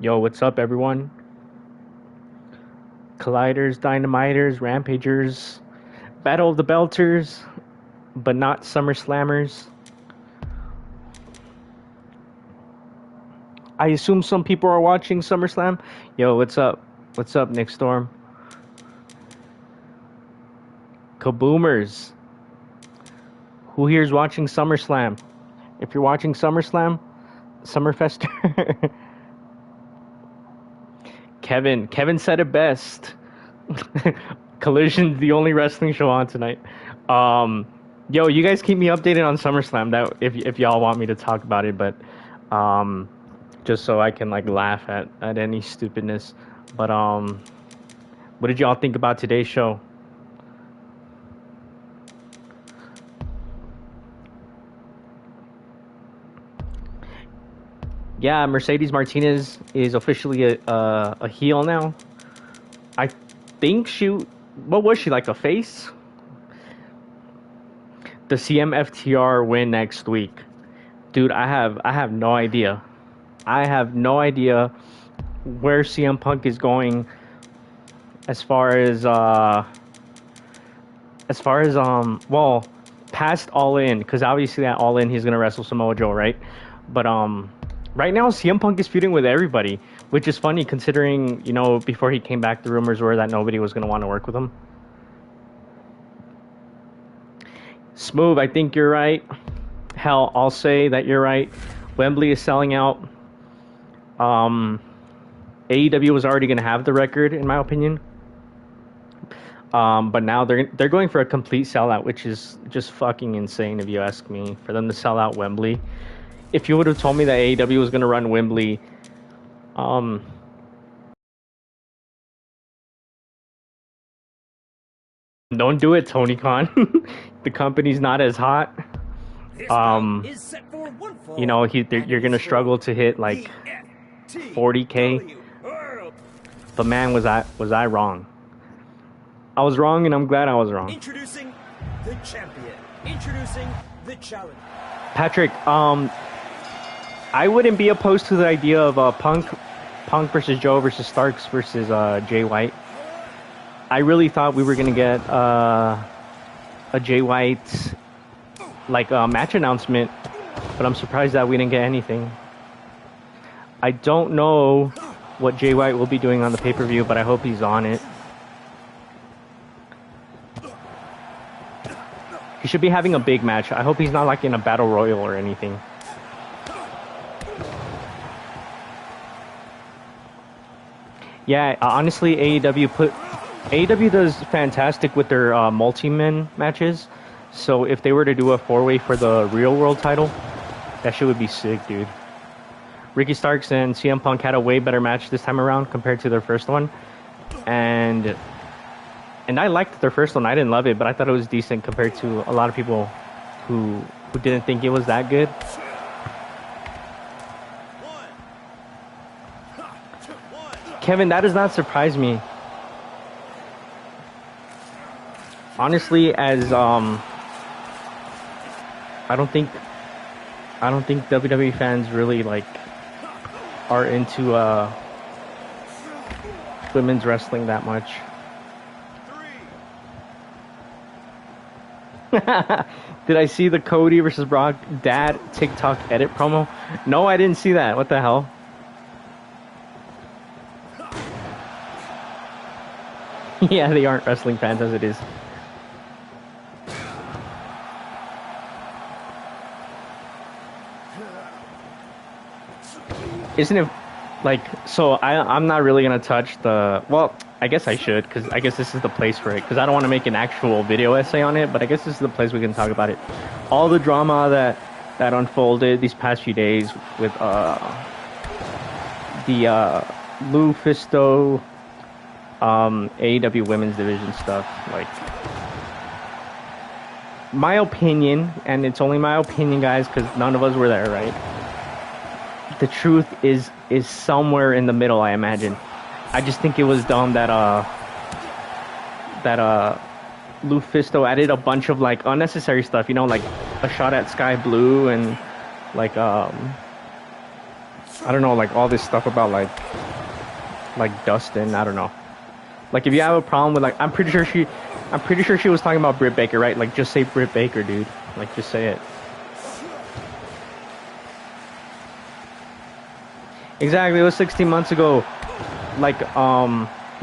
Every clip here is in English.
Yo, what's up, everyone? Colliders, Dynamiters, Rampagers, Battle of the Belters, but not Summer Slammers. I assume some people are watching SummerSlam. Yo, what's up? What's up, Nick Storm? Kaboomers. Who here's watching SummerSlam? If you're watching SummerSlam, Summerfester. Kevin said it best. Collision's the only wrestling show on tonight. Yo, you guys keep me updated on SummerSlam. That if y'all want me to talk about it, but just so I can like laugh at any stupidness. But what did y'all think about today's show? Yeah, Mercedes Martinez is officially a heel now. I think what was she, like a face? The CMFTR win next week. Dude, I have no idea. I have no idea where CM Punk is going as far as well, past All In, because obviously at All In he's gonna wrestle Samoa Joe, right? But right now CM Punk is feuding with everybody, which is funny considering, you know, before he came back the rumors were that nobody was gonna want to work with him. Smooth, I think you're right. Hell, I'll say that you're right. Wembley is selling out. AEW was already going to have the record, in my opinion. But now they're going for a complete sellout, which is just fucking insane if you ask me. For them to sell out Wembley, if you would have told me that AEW was going to run Wembley, don't do it, Tony Khan. The company's not as hot. You know, you're gonna struggle to hit like 40K. But man, was I wrong? I was wrong, and I'm glad I was wrong. Introducing the champion. Introducing the challenger. Patrick, I wouldn't be opposed to the idea of Punk versus Joe versus Starks versus Jay White. I really thought we were gonna get a Jay White like match announcement, but I'm surprised that we didn't get anything. I don't know what Jay White will be doing on the pay-per-view, but I hope he's on it. He should be having a big match. I hope he's not like in a battle royal or anything. Yeah, honestly, AEW does fantastic with their multi-men matches. So if they were to do a 4-way for the real world title, that shit would be sick, dude. Ricky Starks and CM Punk had a way better match this time around compared to their first one. And I liked their first one. I didn't love it, but I thought it was decent compared to a lot of people who didn't think it was that good. Kevin, that does not surprise me. Honestly, as I don't think WWE fans really like are into women's wrestling that much. Did I see the Cody versus Brock dad TikTok edit promo? No, I didn't see that. What the hell? Yeah, they aren't wrestling fans as it is. Isn't it like, so I'm not really gonna touch the, well, I guess I should, because I guess this is the place for it, because I don't want to make an actual video essay on it, but I guguess this is the place we can talk about it. All the drama that unfolded these past few days with the Lou Fisto AEW women's division stuff, like, my opinion, and it's only my opinion, guys, because none of us were there, right? The truth is somewhere in the middle, I imagine. I just think it was dumb that Lou Fisto added a bunch of like unnecessary stuff, you know, like a shot at Sky Blue and like I don't know, like all this stuff about like Dustin. I don't know. Like if you have a problem with like, I'm pretty sure she was talking about Britt Baker, right? Like just say Britt Baker, dude. Like just say it. Exactly. It was 16 months ago. Like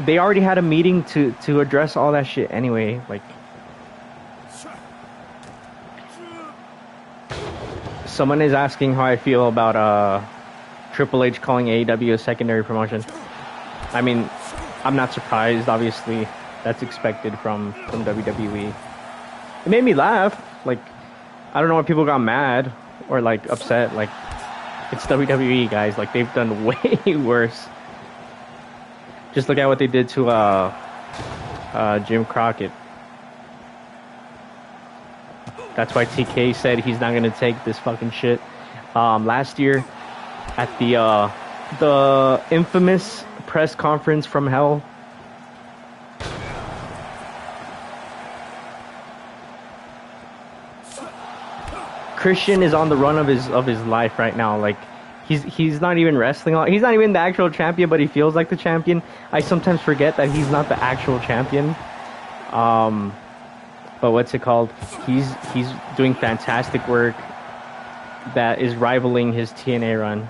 they already had a meeting to address all that shit anyway. Like someone is asking how I feel about Triple H calling AEW a secondary promotion. I mean, I'm not surprised. Obviously, that's expected from WWE. It made me laugh. Like, I don't know why people got mad or like upset. Like, it's WWE, guys. Like, they've done way worse. Just look at what they did to Jim Crockett. That's why TK said he's not gonna take this fucking shit. Last year, at the infamous press conference from hell, Christian is on the run of his life right now. Like he's not even wrestling. He's not even the actual champion, but he feels like the champion. I sometimes forget that he's not the actual champion. But what's it called? He's doing fantastic work that is rivaling his TNA run.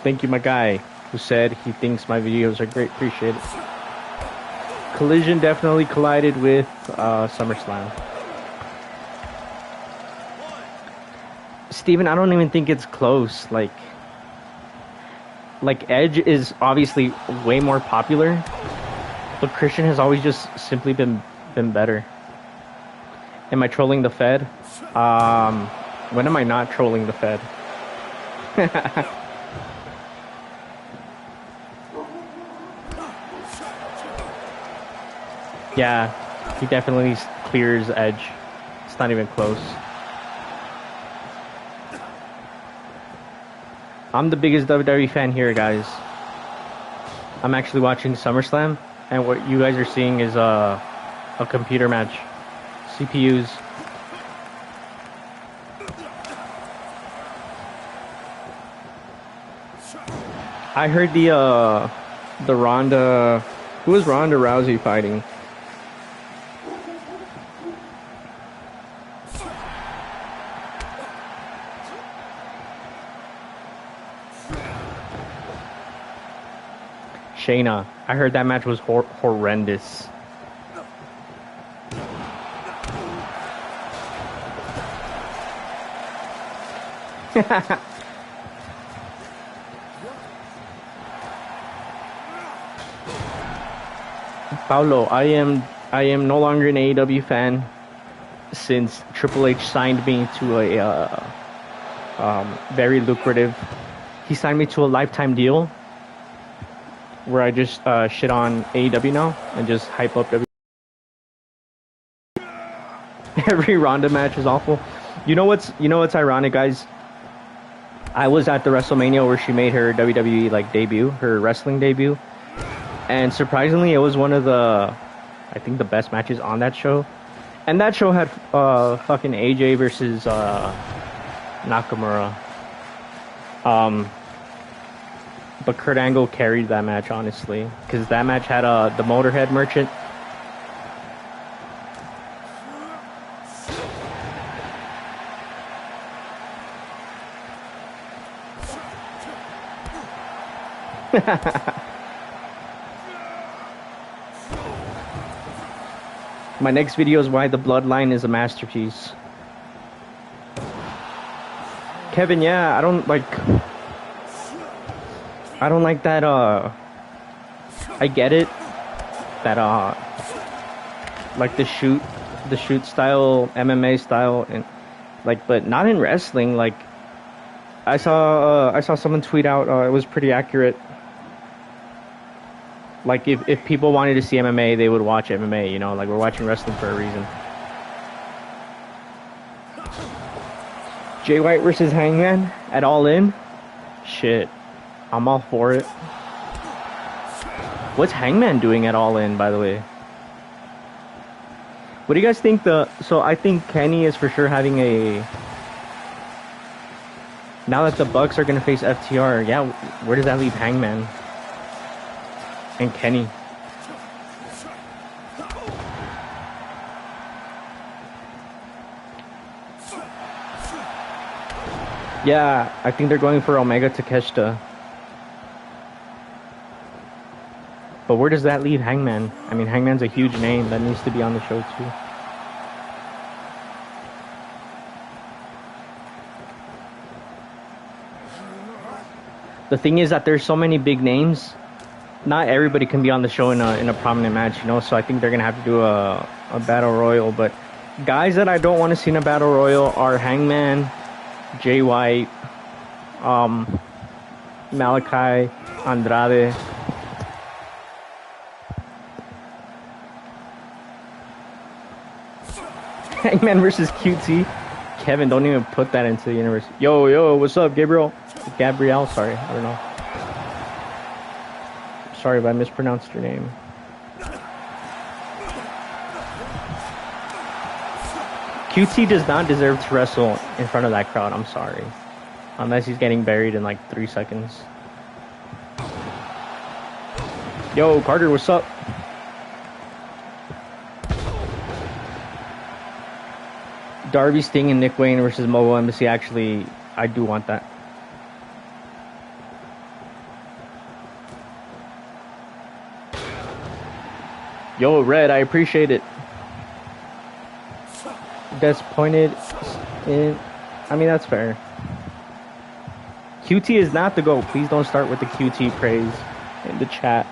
Thank you, my guy, who said he thinks my videos are great. Appreciate it. Collision definitely collided with SummerSlam. Steven, I don't even think it's close. Like Edge is obviously way more popular, but Christian has always just simply been better. Am I trolling the Fed? When am I not trolling the Fed? Yeah, he definitely clears Edge. It's not even close. I'm the biggest WWE fan here, guys. I'm actually watching SummerSlam, and what you guys are seeing is a computer match. CPUs. I heard the Ronda... Who was Ronda Rousey fighting? Shayna. I heard that match was horrendous. Paulo, I am no longer an AEW fan since Triple H signed me to a very lucrative. He signed me to a lifetime deal where I just shit on AEW now and just hype up WWE. Every Ronda match is awful. You know what's ironic, guys? I was at the WrestleMania where she made her WWE like debut, her wrestling debut, and surprisingly, it was one of the, I think, the best matches on that show. And that show had fucking AJ versus Nakamura. But Kurt Angle carried that match, honestly, because that match had the Motorhead merchant. My next video is why the Bloodline is a masterpiece. Kevin, yeah, I don't like that, I get it, that, like the shoot style, MMA style, and, like, but not in wrestling. Like, I saw someone tweet out, it was pretty accurate. Like, if people wanted to see MMA, they would watch MMA, you know? Like, we're watching wrestling for a reason. Jay White versus Hangman at All In? Shit. I'm all for it. What's Hangman doing at All In, by the way? What do you guys think so I think Kenny is for sure having a, now that the Bucks are going to face FTR, yeah, where does that leave Hangman and Kenny? Yeah, I think they're going for Omega Takeshita. But where does that leave Hangman? I mean, Hangman's a huge name that needs to be on the show too. The thing is that there's so many big names. Not everybody can be on the show in a prominent match, you know. So I think they're gonna have to do a battle royal. But guys that I don't want to see in a battle royal are Hangman, Jay White, Malachi, Andrade. Hangman versus QT. Kevin, don't even put that into the universe. Yo, what's up, Gabriel? Gabrielle, sorry, I don't know. Sorry if I mispronounced your name. QT does not deserve to wrestle in front of that crowd, I'm sorry. Unless he's getting buried in like 3 seconds. Yo, Carter, what's up? Darby, Sting, and Nick Wayne versus Mobile Embassy. Actually, I do want that. Yo, Red, I appreciate it. Disappointed in... I mean, that's fair. QT is not the GOAT. Please don't start with the QT praise in the chat.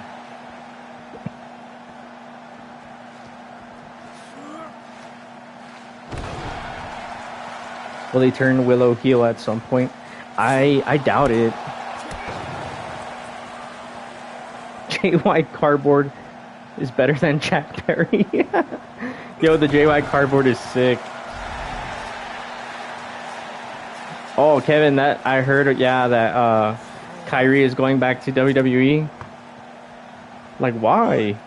Will they turn Willow heel at some point? I doubt it. JY Cardboard is better than Jack Perry. Yo, the JY Cardboard is sick. Oh, Kevin, that I heard, yeah, that Kyrie is going back to WWE. Like, why?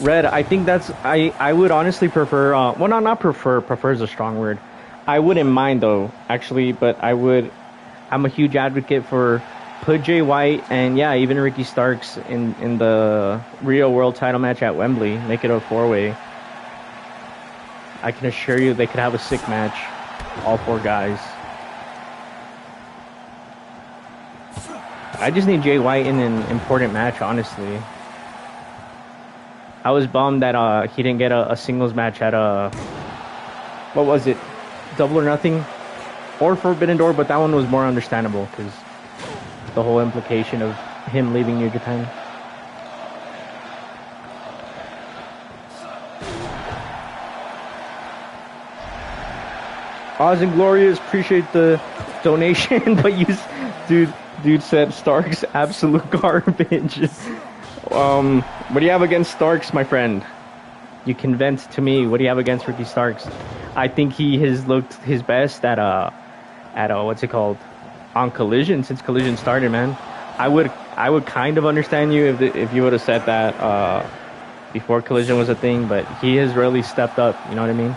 Red, I think that's I would honestly prefer well, not prefer is a strong word. I wouldn't mind though, actually, but I'm a huge advocate for put Jay White and yeah, even Ricky Starks in the real world title match at Wembley. Make it a 4-way. I can assure you they could have a sick match, all 4 guys. I just need Jay White in an important match, honestly. I was bummed that he didn't get a singles match at what was it, Double or Nothing or Forbidden Door, but that one was more understandable because the whole implication of him leaving New Japan. Oz and Glorious, appreciate the donation, but dude said Starks absolute garbage. What do you have against Starks, my friend? You can vent to me. What do you have against Ricky Starks? I think he has looked his best at what's it called, on Collision, since Collision started, man. I would kind of understand you if you would have said that before Collision was a thing, but he has really stepped up. You know what I mean?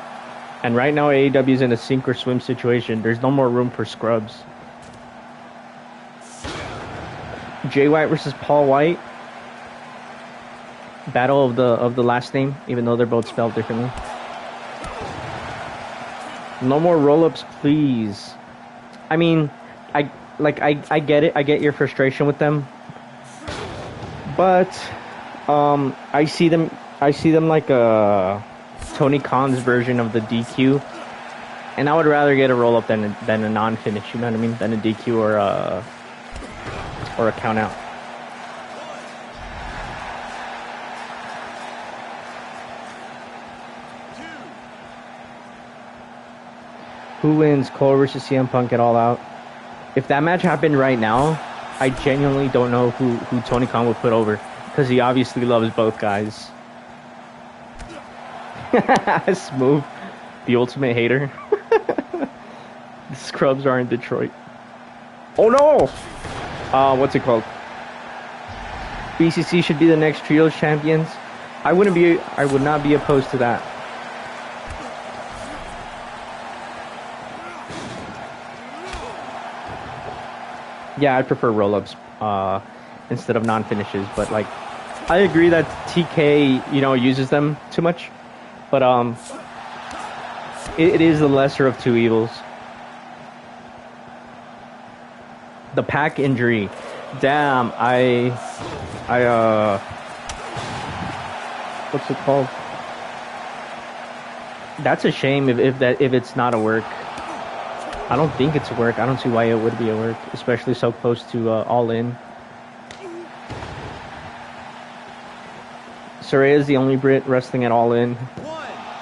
And right now AEW is in a sink or swim situation. There's no more room for scrubs. Jay White versus Paul White. Battle of the last name, even though they're both spelled differently. No more roll-ups, please. I mean, I get it. I get your frustration with them, but I see them like a Tony Khan's version of the DQ, and I would rather get a roll-up than a non-finish. You know what I mean? Than a DQ or a count out. Who wins Cole versus CM Punk at All Out? If that match happened right now, I genuinely don't know who Tony Khan would put over, because he obviously loves both guys. Smooth, the ultimate hater. The Scrubs are in Detroit. Oh no! What's it called? BCC should be the next Trios champions. I would not be opposed to that. Yeah, I'd prefer roll-ups instead of non-finishes, but like, I agree that TK, uses them too much, but it is the lesser of two evils. The Pac injury, damn, what's it called? That's a shame if it's not a work. I don't think it's a work. I don't see why it would be a work, especially so close to All In. Saraya is the only Brit wrestling at All In.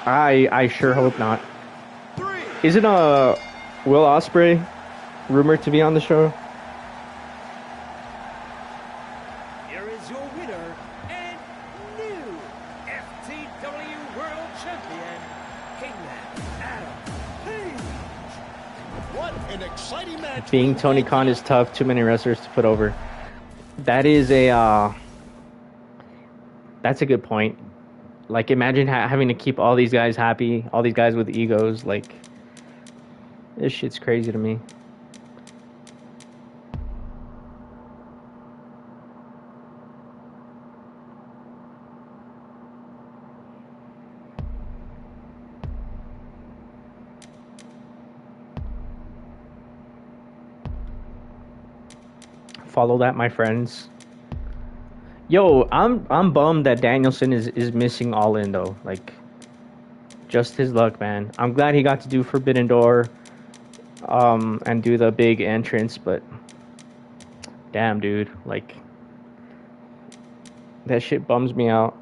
I sure hope not. Isn't Will Ospreay rumored to be on the show? Here is your winner and new FTW World Champion, Hangman Adam Page. What an exciting match! Being Tony Khan is tough. Too many wrestlers to put over. That is that's a good point. Like, imagine having to keep all these guys happy, all these guys with egos. Like, this shit's crazy to me. Follow that, my friends. Yo, I'm bummed that Danielson is missing All In though. Like, just his luck, man. I'm glad he got to do Forbidden Door, and do the big entrance, but damn, dude, like, that shit bums me out.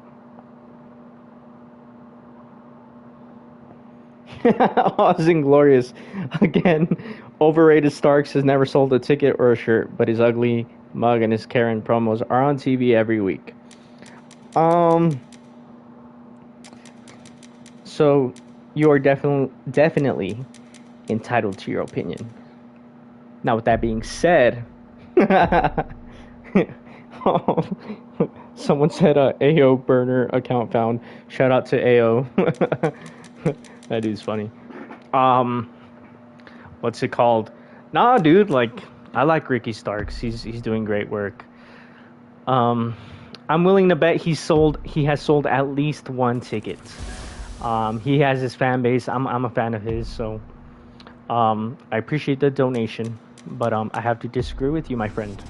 Oz Inglorious again. Overrated Starks has never sold a ticket or a shirt, but his ugly mug and his Karen promos are on TV every week. So you are definitely entitled to your opinion. Now, with that being said, someone said AO burner account found. Shout out to AO. That dude's funny. What's it called? Nah, dude, like, I like Ricky Starks. He's doing great work. I'm willing to bet he has sold at least one ticket. He has his fan base. I'm a fan of his, so I appreciate the donation, but I have to disagree with you, my friend.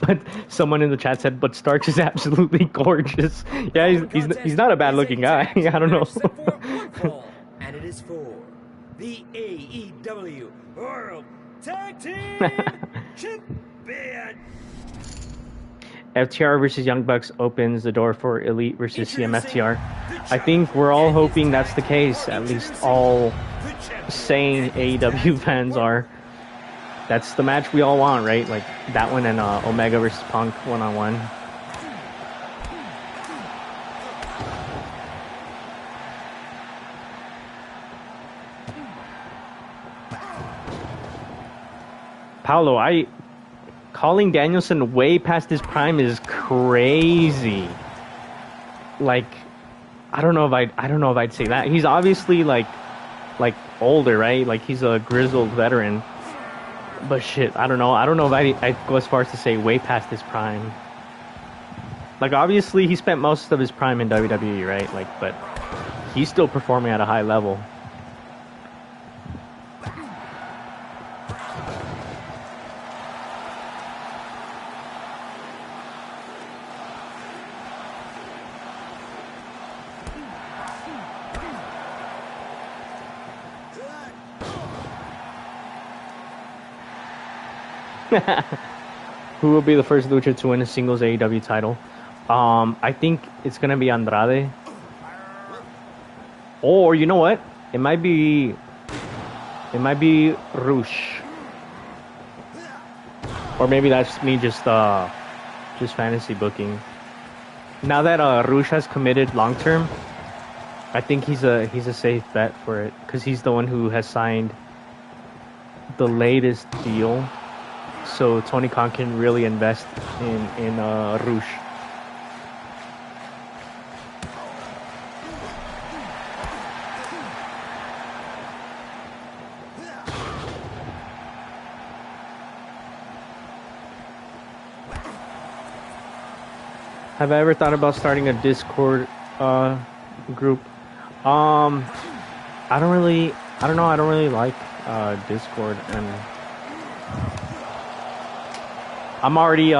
But someone in the chat said, but Starks is absolutely gorgeous. Yeah, he's not a bad looking guy. I don't know. And it is for the AEW World Tag Team Champion. FTR versus Young Bucks opens the door for Elite versus CMFTR. I think we're all hoping that's the case. At least all sane AEW fans are. That's the match we all want, right? Like that one and Omega versus Punk one-on-one. Paolo, calling Danielson way past his prime is crazy. Like, I don't know if I'd say that. He's obviously like older, right? Like, he's a grizzled veteran. But shit, I don't know if I'd go as far as to say way past his prime. Like, obviously he spent most of his prime in WWE, right? Like, but he's still performing at a high level. Who will be the first lucha to win a singles AEW title? I think it's gonna be Andrade. Or you know what? It might be Roosh. Or maybe that's me just fantasy booking. Now that Roosh has committed long term, I think he's a safe bet for it because he's the one who has signed the latest deal. So Tony Khan can really invest in Roosh. Have I ever thought about starting a Discord group? I don't know. I don't really like Discord, and I'm already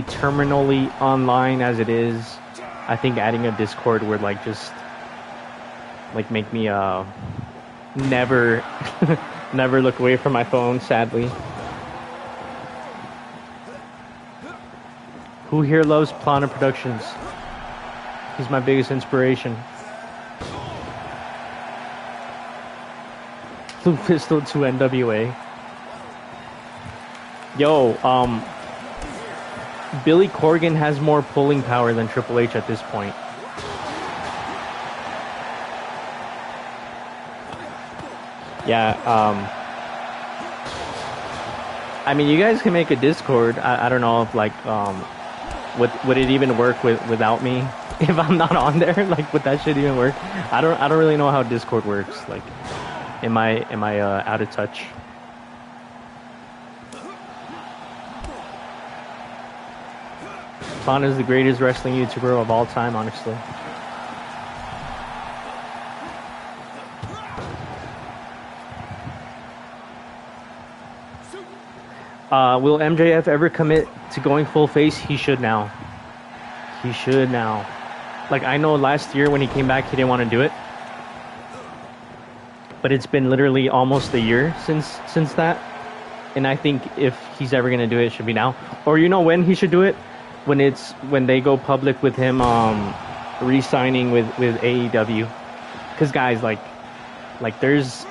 terminally online as it is. I think adding a Discord would just make me never never look away from my phone, sadly. Who here loves Plana Productions? He's my biggest inspiration. Blue Pistol to NWA. Yo, Billy Corgan has more pulling power than Triple H at this point. Yeah, I mean, you guys can make a Discord. I don't know if would it even work without me if I'm not on there? Would that shit even work? I don't really know how Discord works. Am I out of touch? Fawn is the greatest wrestling YouTuber of all time, honestly. Will MJF ever commit to going full face? He should now. He should now. I know last year when he came back, he didn't want to do it. But it's been literally almost a year since that. And I think if he's ever going to do it, it should be now. Or you know when he should do it? When they go public with him re-signing with AEW. Because guys,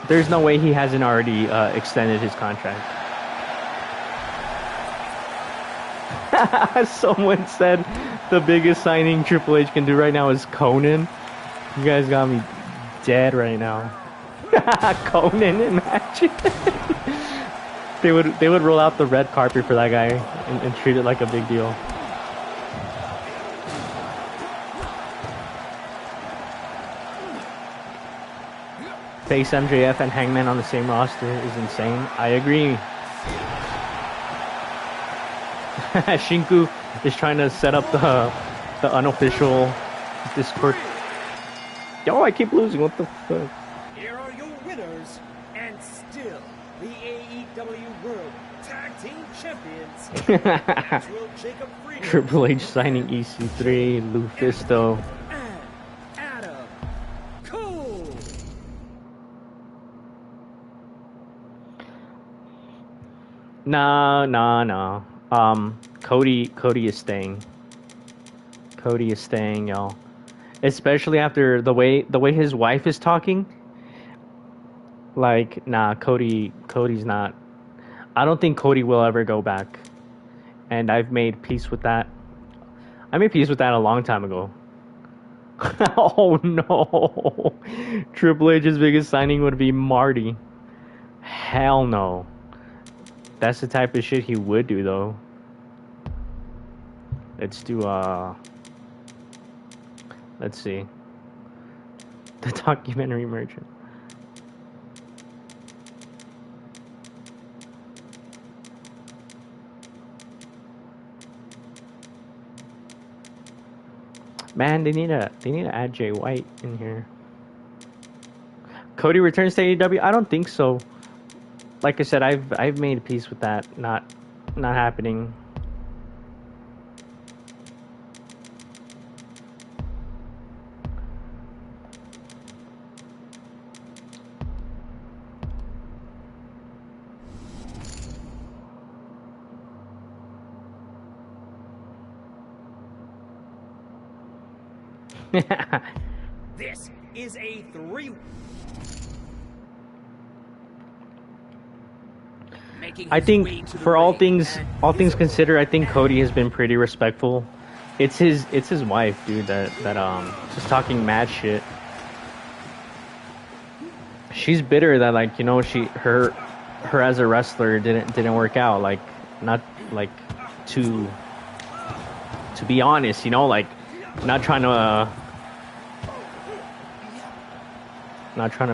there's no way he hasn't already extended his contract. Someone said the biggest signing Triple H can do right now is Conan. You guys got me dead right now. Conan, imagine. they would roll out the red carpet for that guy and treat it like a big deal. Face MJF and Hangman on the same roster is insane. I agree. Shinku is trying to set up the unofficial Discord. Yo, I keep losing. What the fuck? Here are your winners, and still the AEW World Tag Team Champions. Triple H signing EC3, Lufisto. And Adam Cole. No. Cody is staying. Cody is staying, y'all. Especially after the way his wife is talking. Nah, Cody's not. I don't think Cody will ever go back. And I've made peace with that. I made peace with that a long time ago. Oh no. Triple H's biggest signing would be Marty. Hell no. That's the type of shit he would do, though. Let's do, let's see. The documentary merchant. Man, they need to add Jay White in here. Cody returns to AEW? I don't think so. Like I said, I've made peace with that not happening. This is a 3. I think for all things considered, I think Cody has been pretty respectful. It's his wife, dude, that just talking mad shit. She's bitter that, like, you know, her as a wrestler didn't work out, like, not like to be honest, you know, like, not trying to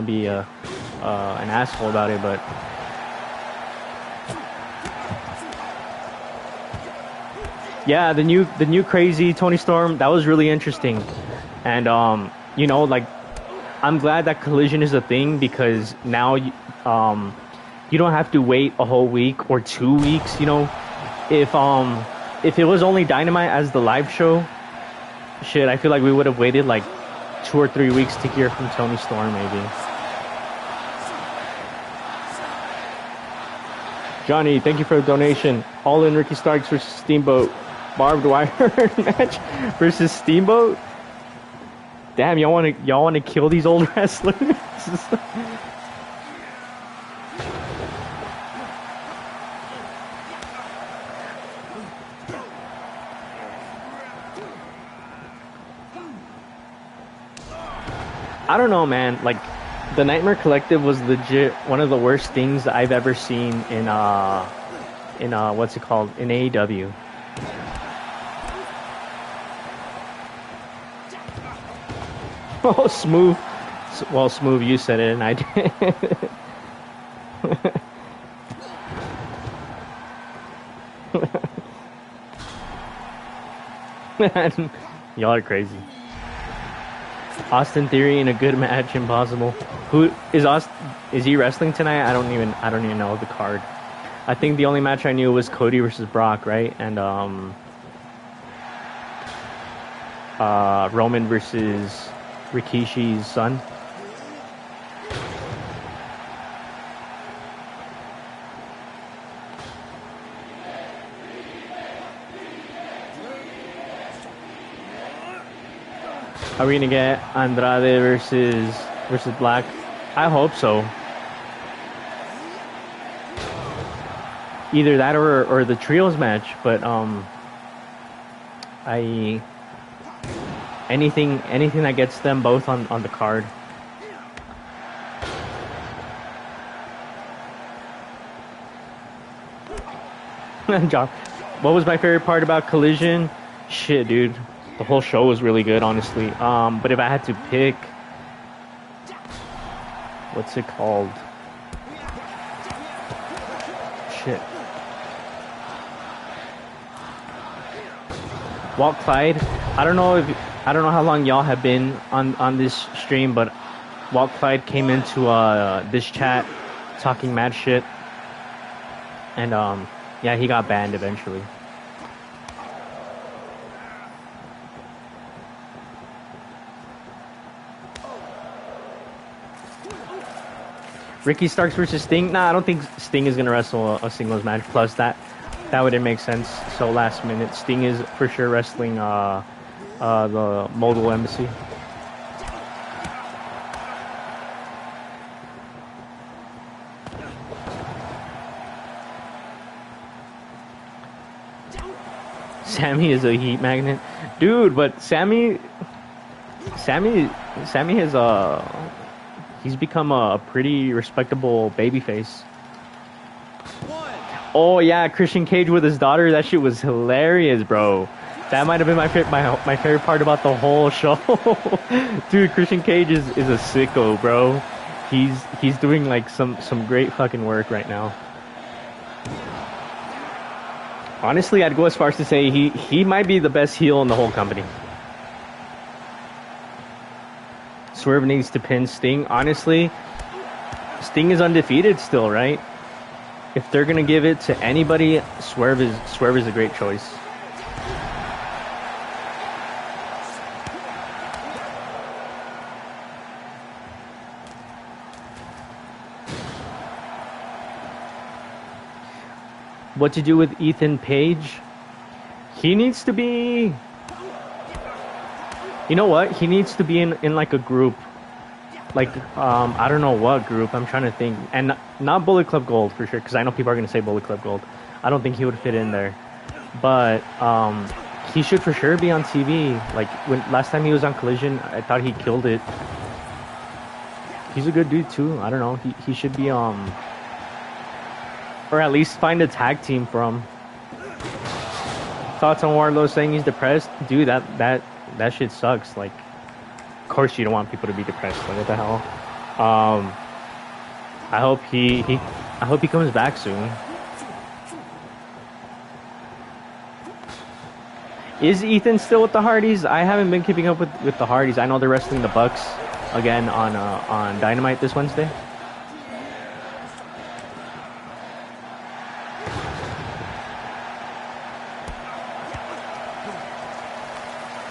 be an asshole about it, but yeah, the new crazy Tony Storm, that was really interesting. And you know, like, I'm glad that Collision is a thing, because now you don't have to wait a whole week or 2 weeks, you know. If it was only Dynamite as the live show, shit, I feel like we would have waited like 2 or 3 weeks to hear from Tony Storm, maybe. Johnny, thank you for the donation. All in Ricky Starks versus Steamboat. Barbed wire match versus Steamboat. Damn, y'all want to kill these old wrestlers? I don't know, man. Like, the Nightmare Collective was legit one of the worst things I've ever seen in what's it called, in AEW. Oh, Smooth. Well, Smooth, you said it, and I did. Y'all are crazy. Austin Theory in a good match, impossible. Who is Austin? Is he wrestling tonight? I don't even know the card. I think the only match I knew was Cody versus Brock, right? And Roman versus Rikishi's son. Are we gonna get Andrade versus Black? I hope so. Either that or the trios match, but anything that gets them both on the card. John, what was my favorite part about Collision? Shit, dude. The whole show was really good, honestly. But if I had to pick, what's it called? Shit. Walt Clyde. I don't know how long y'all have been on this stream, but Walt Clyde came into this chat talking mad shit, and yeah, he got banned eventually. Ricky Starks versus Sting? Nah, I don't think Sting is gonna wrestle a singles match. Plus, that wouldn't make sense. So last minute, Sting is for sure wrestling the Mobile Embassy. Sammy is a heat magnet, dude. But Sammy has he's become a pretty respectable babyface. Oh yeah, Christian Cage with his daughter. That shit was hilarious, bro. That might have been my favorite part about the whole show. Dude, Christian Cage is a sicko, bro. He's doing like some great fucking work right now. Honestly, I'd go as far as to say he might be the best heel in the whole company. Swerve needs to pin Sting. Honestly, Sting is undefeated still, right? If they're gonna give it to anybody, Swerve is a great choice. What to do with Ethan Page? He needs to be... You know what? He needs to be in like a group like I don't know what group. I'm trying to think, and not Bullet Club Gold for sure, because I know people are gonna say Bullet Club Gold. I don't think he would fit in there, but he should for sure be on TV. Like when last time he was on Collision, I thought he killed it. He's a good dude too. I don't know. He should be or at least find a tag team for him. Thoughts on Wardlow saying he's depressed, dude? That shit sucks. Like, of course you don't want people to be depressed. Like, what the hell? I hope he comes back soon. Is Ethan still with the Hardys? I haven't been keeping up with the Hardys. I know they're wrestling the Bucks again on Dynamite this Wednesday.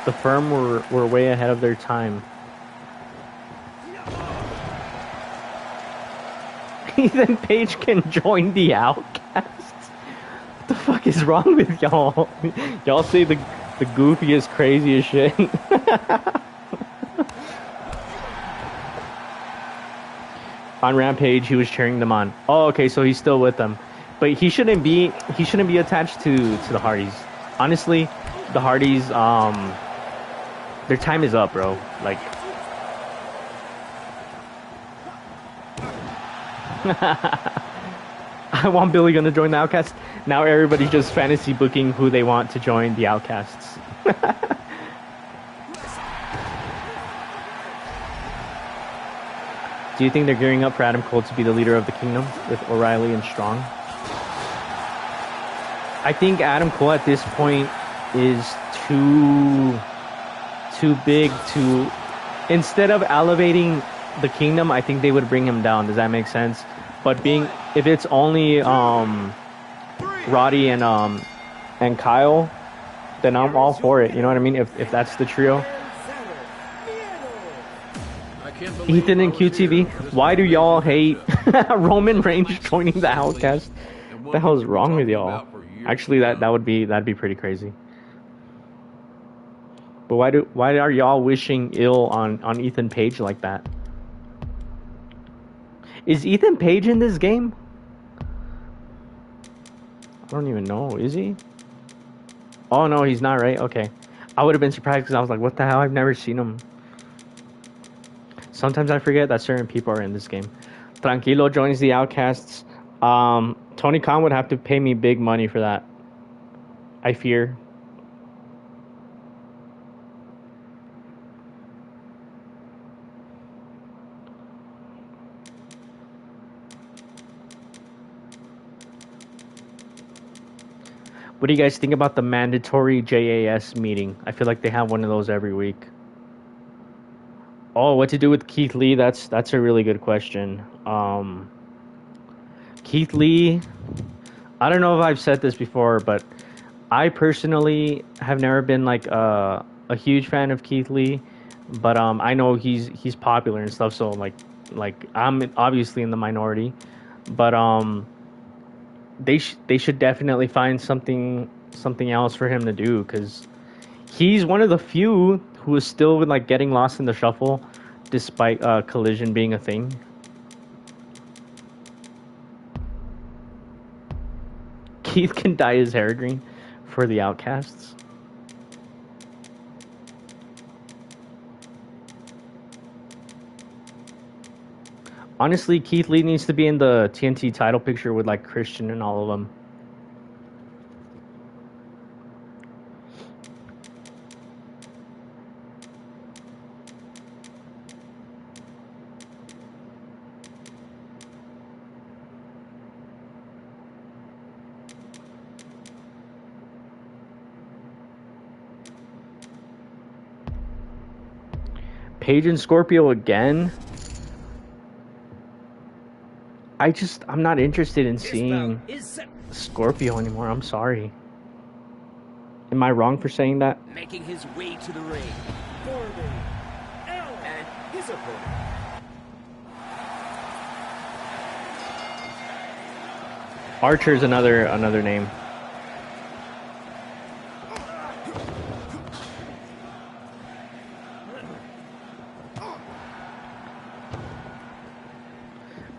The Firm were way ahead of their time. Ethan Page can join the Outcasts. What the fuck is wrong with y'all? Y'all say the goofiest, craziest shit. On Rampage, he was cheering them on. Oh, okay, so he's still with them, but he shouldn't be attached to the Hardys. Honestly, the Hardys, their time is up, bro. Like, I want Billy Gunn to join the Outcasts. Now everybody's just fantasy booking who they want to join the Outcasts. Do you think they're gearing up for Adam Cole to be the leader of the Kingdom with O'Reilly and Strong? I think Adam Cole at this point is too big to... Instead of elevating the Kingdom, I think they would bring him down. Does that make sense? But if it's only Roddy and Kyle, then I'm all for it. You know what I mean? If that's the trio. Ethan and QTV, why do y'all hate Roman Reigns joining the Outcast? What the hell is wrong with y'all? Actually, that'd be pretty crazy. But why are y'all wishing ill on Ethan Page like that? Is Ethan Page in this game? I don't even know. Is he? Oh no, he's not, right? Okay. I would have been surprised because I was like, what the hell? I've never seen him. Sometimes I forget that certain people are in this game. Tranquilo joins the Outcasts. Tony Khan would have to pay me big money for that, I fear. What do you guys think about the mandatory JAS meeting? I feel like they have one of those every week. Oh, what to do with Keith Lee? That's a really good question. Keith Lee, I don't know if I've said this before, but I personally have never been like a huge fan of Keith Lee, but I know he's popular and stuff, so like I'm obviously in the minority, but they should definitely find something else for him to do, because he's one of the few who is still like getting lost in the shuffle despite Collision being a thing. Keith can dye his hair green for the Outcasts. Honestly, Keith Lee needs to be in the TNT title picture with like Christian and all of them. Paige and Scorpio again? I'm not interested in seeing Scorpio anymore. I'm sorry. Am I wrong for saying that? Making his way to the ring. Corbin, and his opponent. Archer's another name.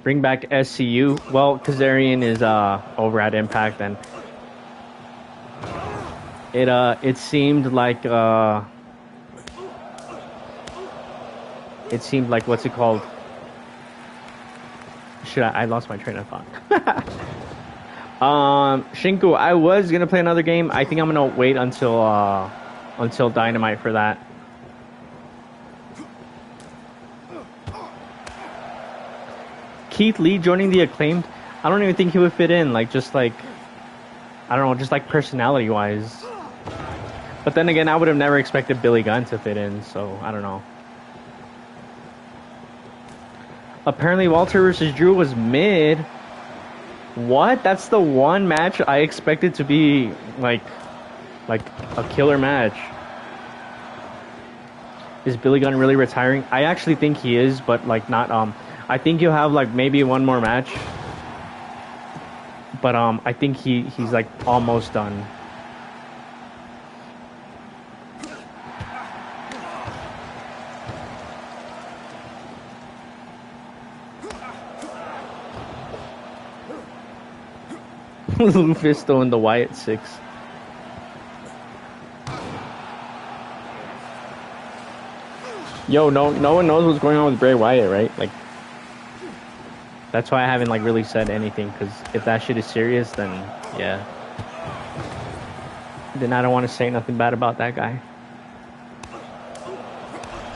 Bring back SCU. Well, Kazarian is over at Impact, and it seemed like what's it called? I lost my train of thought. Shinku, I was gonna play another game. I think I'm gonna wait until Dynamite for that. Keith Lee joining the Acclaimed. I don't even think he would fit in. I don't know, just like personality wise. But then again, I would have never expected Billy Gunn to fit in. So I don't know. Apparently, Walter versus Drew was mid. What? That's the one match I expected to be like a killer match. Is Billy Gunn really retiring? I actually think he is, but like not. I think he'll have like maybe one more match. But I think he's like almost done. Lufisto and the Wyatt 6. Yo, no one knows what's going on with Bray Wyatt, right? Like, that's why I haven't like really said anything, because if that shit is serious, then yeah. Then I don't want to say nothing bad about that guy.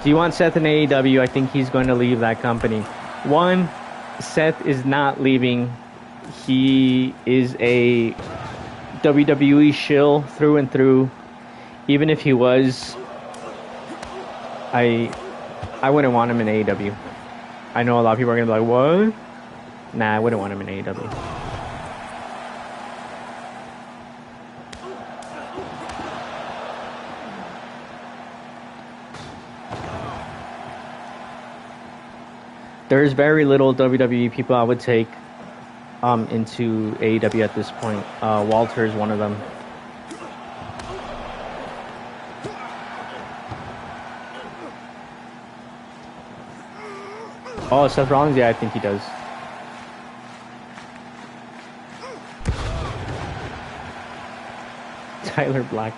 Do you want Seth in AEW? I think he's going to leave that company. One, Seth is not leaving. He is a WWE shill through and through. Even if he was, I wouldn't want him in AEW. I know a lot of people are gonna be like, what? Nah, I wouldn't want him in AEW. There's very little WWE people I would take into AEW at this point. Walter is one of them. Oh, Seth Rollins? Yeah, I think he does. Tyler Black.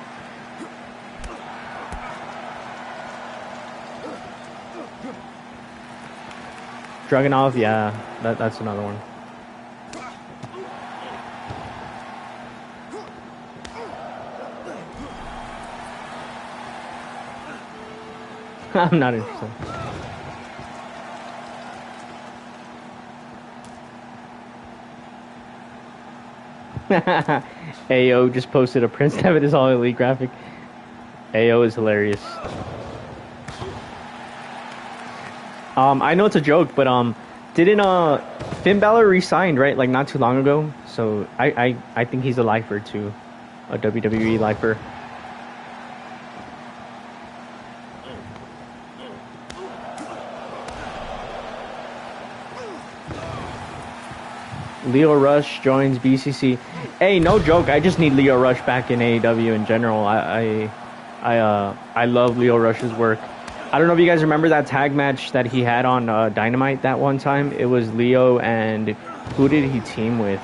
Dragunov, yeah, that's another one. I'm not interested. AO just posted a Prince Devitt is all elite graphic. AO is hilarious. I know it's a joke, but didn't Finn Balor re-signed, right? Like not too long ago. So I think he's a lifer too, a WWE lifer. Leo Rush joins BCC. Hey, no joke. I just need Leo Rush back in AEW in general. I love Leo Rush's work. I don't know if you guys remember that tag match that he had on Dynamite that one time. It was Leo and who did he team with?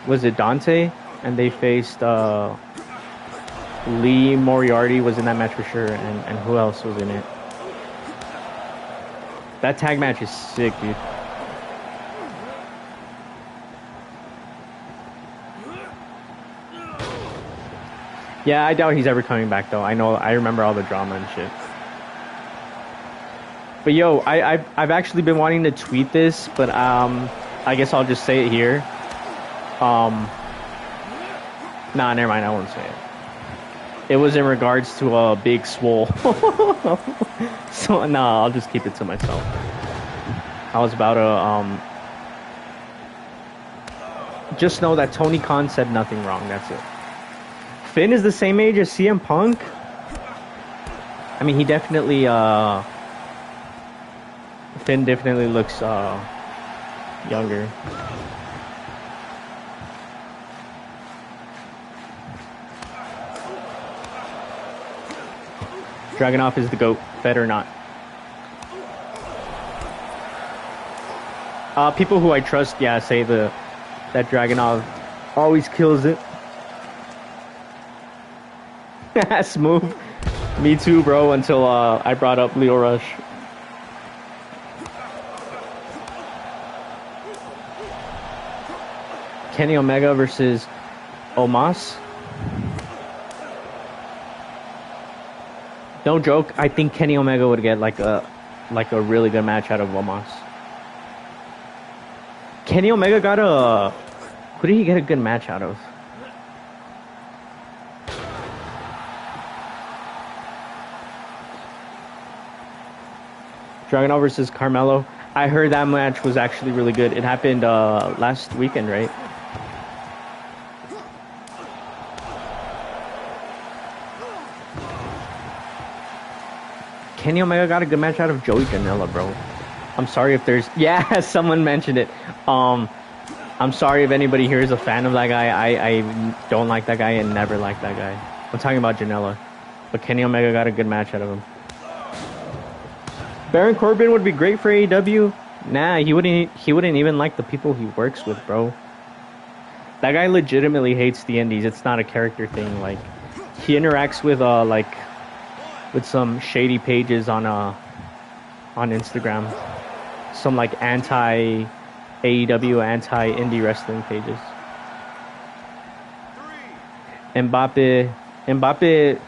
Was it Dante? And they faced Lee Moriarty was in that match for sure, and who else was in it? That tag match is sick, dude. Yeah, I doubt he's ever coming back though. I remember all the drama and shit. But yo, I've actually been wanting to tweet this, but I guess I'll just say it here. Nah, never mind. I won't say it. It was in regards to a Big Swole. So nah, I'll just keep it to myself. I was about to just know that Tony Khan said nothing wrong. That's it. Finn is the same age as CM Punk. I mean, he definitely Finn definitely looks younger. Dragunov is the GOAT, fed or not. People who I trust, yeah, say that Dragunov always kills it. Smooth. Me too, bro, until I brought up Leo Rush. Kenny Omega versus Omos. No joke, I think Kenny Omega would get like a really good match out of Omos. Kenny Omega got a... Who did he get a good match out of? Dragunov versus Carmelo. I heard that match was actually really good. It happened last weekend, right? Kenny Omega got a good match out of Joey Janela, bro. I'm sorry if there's... Yeah, someone mentioned it. I'm sorry if anybody here is a fan of that guy. I don't like that guy and never liked that guy. I'm talking about Janela. But Kenny Omega got a good match out of him. Baron Corbin would be great for AEW. Nah, he wouldn't even like the people he works with, bro. That guy legitimately hates the indies. It's not a character thing. Like, he interacts with with some shady pages on Instagram. Some like anti AEW, anti indie wrestling pages. Mbappe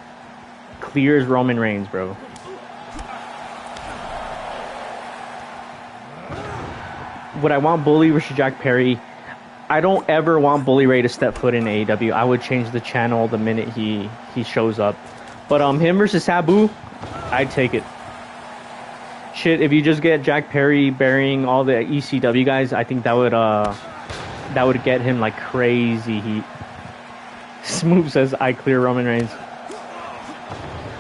clears Roman Reigns, bro. Would I want Bully versus Jack Perry? I don't ever want Bully Ray to step foot in AEW. I would change the channel the minute he shows up. But him versus Sabu, I'd take it. Shit, if you just get Jack Perry burying all the ECW guys, I think that would get him like crazy heat. Smooth says, I clear Roman Reigns.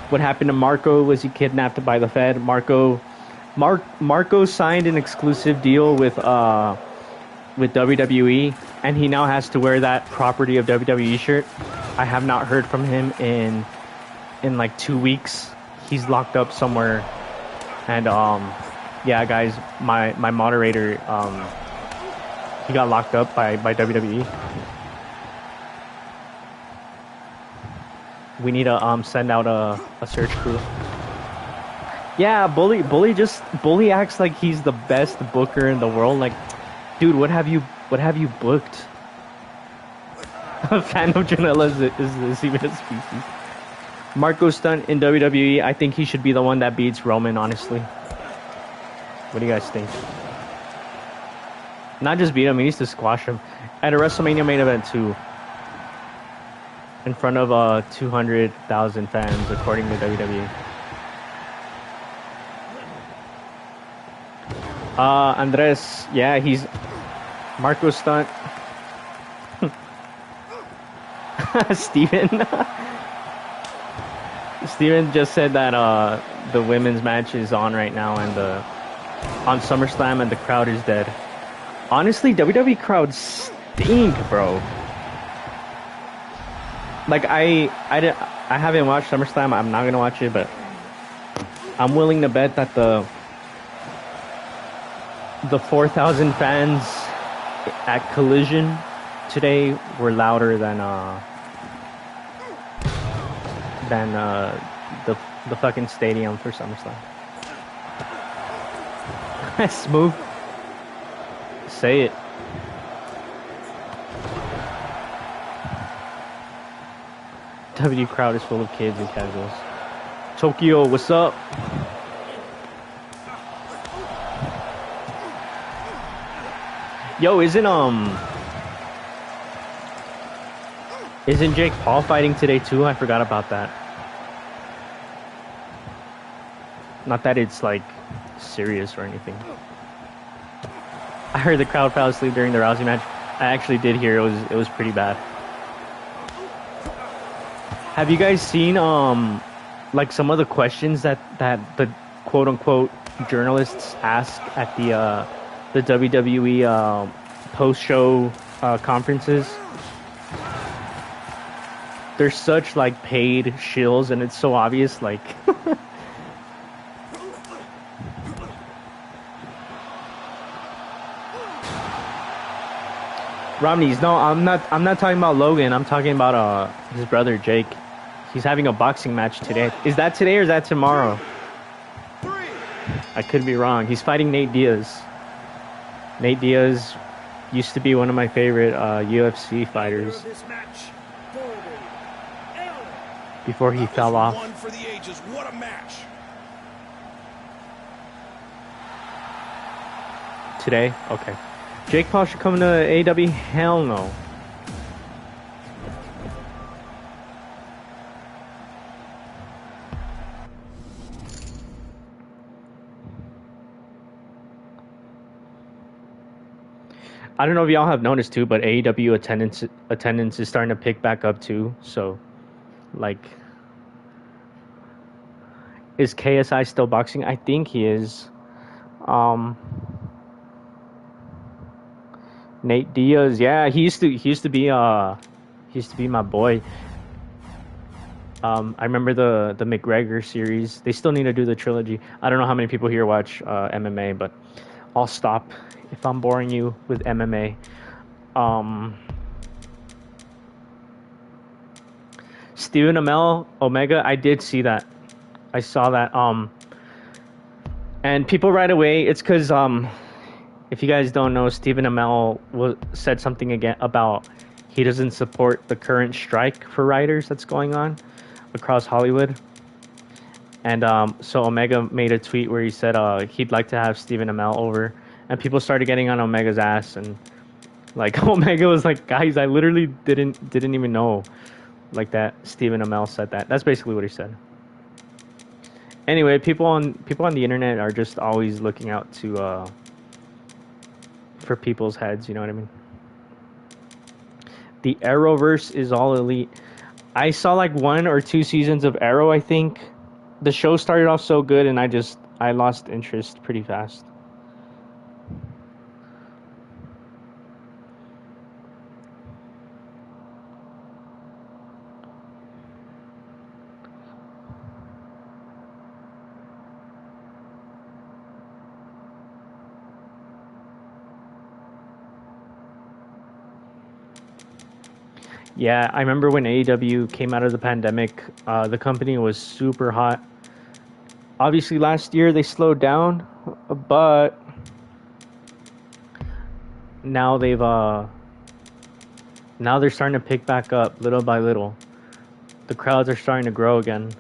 What happened to Marco? Was he kidnapped by the Fed? Marco signed an exclusive deal with WWE, and he now has to wear that property of WWE shirt. I have not heard from him in like 2 weeks. He's locked up somewhere. And yeah, guys, my moderator, he got locked up by WWE. We need to send out a search crew. Yeah, Bully acts like he's the best booker in the world. Like, dude, what have you booked? A fan of Janela is even a species. Marco Stunt in WWE. I think he should be the one that beats Roman, honestly. What do you guys think? Not just beat him, he needs to squash him. At a WrestleMania main event too. In front of 200,000 fans, according to WWE. Andres, yeah, he's Marco Stunt. Steven just said that the women's match is on right now and on SummerSlam and the crowd is dead. Honestly, WWE crowds stink, bro. Like I haven't watched SummerSlam. I'm not gonna watch it, but I'm willing to bet that the 4,000 fans at Collision today were louder than the fucking stadium for SummerSlam. Smooth. Say it. W crowd is full of kids and casuals. Tokyo, what's up? Yo, isn't Jake Paul fighting today too? I forgot about that. Not that it's like serious or anything. I heard the crowd fell asleep during the Rousey match. I actually did hear it was pretty bad. Have you guys seen like some of the questions that the quote unquote journalists ask at the WWE post show conferences? They're such like paid shills, and it's so obvious. Like, Romney's no, I'm not talking about Logan. I'm talking about his brother Jake. He's having a boxing match today. Is that today or is that tomorrow? I could be wrong. He's fighting Nate Diaz. Nate Diaz used to be one of my favorite UFC fighters before he fell off. One for the ages. What a match. Today? Okay. Jake Paul should come to AEW? Hell no. I don't know if y'all have noticed too, but AEW attendance is starting to pick back up too. So, like, is KSI still boxing? I think he is. Nate Diaz, yeah, he used to be my boy. I remember the McGregor series. They still need to do the trilogy. I don't know how many people here watch MMA, but I'll stop if I'm boring you with MMA. Stephen Amell Omega, I did see that. I saw that. And people right away, it's because if you guys don't know, Stephen Amell said something again about he doesn't support the current strike for writers that's going on across Hollywood. And so Omega made a tweet where he said he'd like to have Stephen Amell over, and people started getting on Omega's ass, and like Omega was like, guys, I literally didn't even know like that Stephen Amell said that. That's basically what he said. Anyway, people on the internet are just always looking out to for people's heads, you know what I mean? The Arrowverse is all elite. I saw like 1 or 2 seasons of Arrow, I think. The show started off so good and I lost interest pretty fast. Yeah, I remember when AEW came out of the pandemic, the company was super hot. Obviously, last year they slowed down, but now they're starting to pick back up little by little. The crowds are starting to grow again.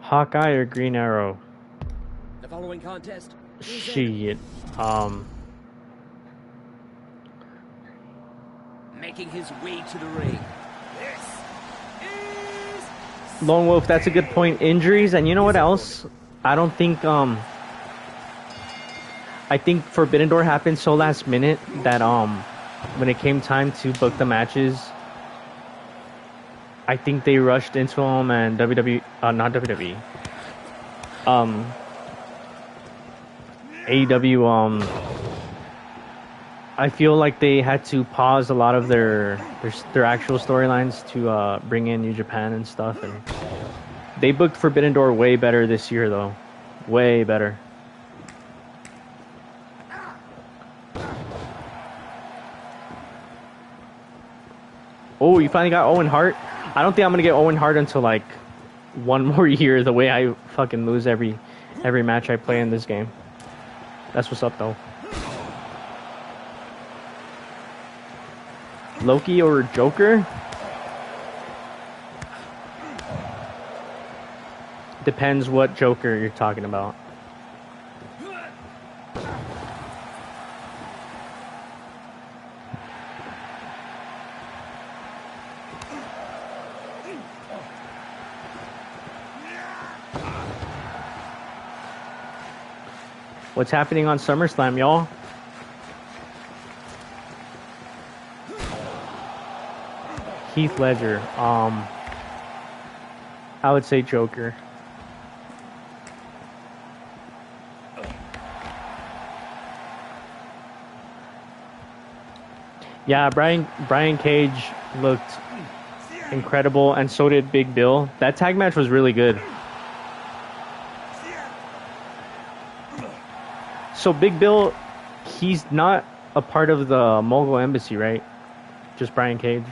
Hawkeye or Green Arrow? The following contest. Shit. Making his way to the ring. This is Lone Wolf, that's a good point. Injuries, and you know what else? I don't think I think Forbidden Door happened so last minute that when it came time to book the matches, I think they rushed into them, and not WWE. AEW, I feel like they had to pause a lot of their actual storylines to bring in New Japan and stuff, and they booked Forbidden Door way better this year, though. Way better. Oh, you finally got Owen Hart? I don't think I'm gonna get Owen Hart until like 1 more year, the way I fucking lose every match I play in this game. That's what's up, though. Loki or Joker? Depends what Joker you're talking about. What's happening on SummerSlam, y'all? Heath Ledger. I would say Joker. Yeah, Brian Cage looked incredible, and so did Big Bill. That tag match was really good. So Big Bill, he's not a part of the Mogul Embassy, right? Just Brian Cage.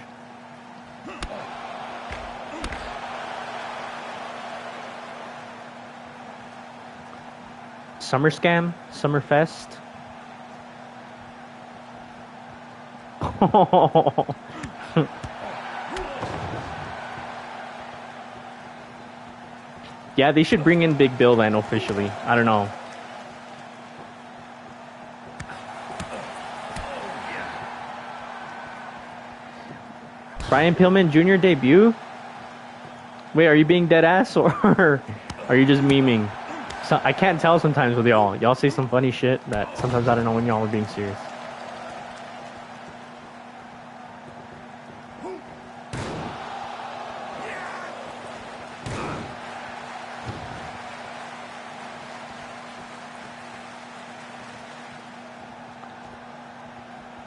Summer Scam? Summerfest? Yeah, they should bring in Big Bill then officially. I don't know. Brian Pillman Jr. debut? Wait, are you being dead ass or are you just memeing? So, I can't tell sometimes with y'all. Y'all say some funny shit that sometimes I don't know when y'all are being serious.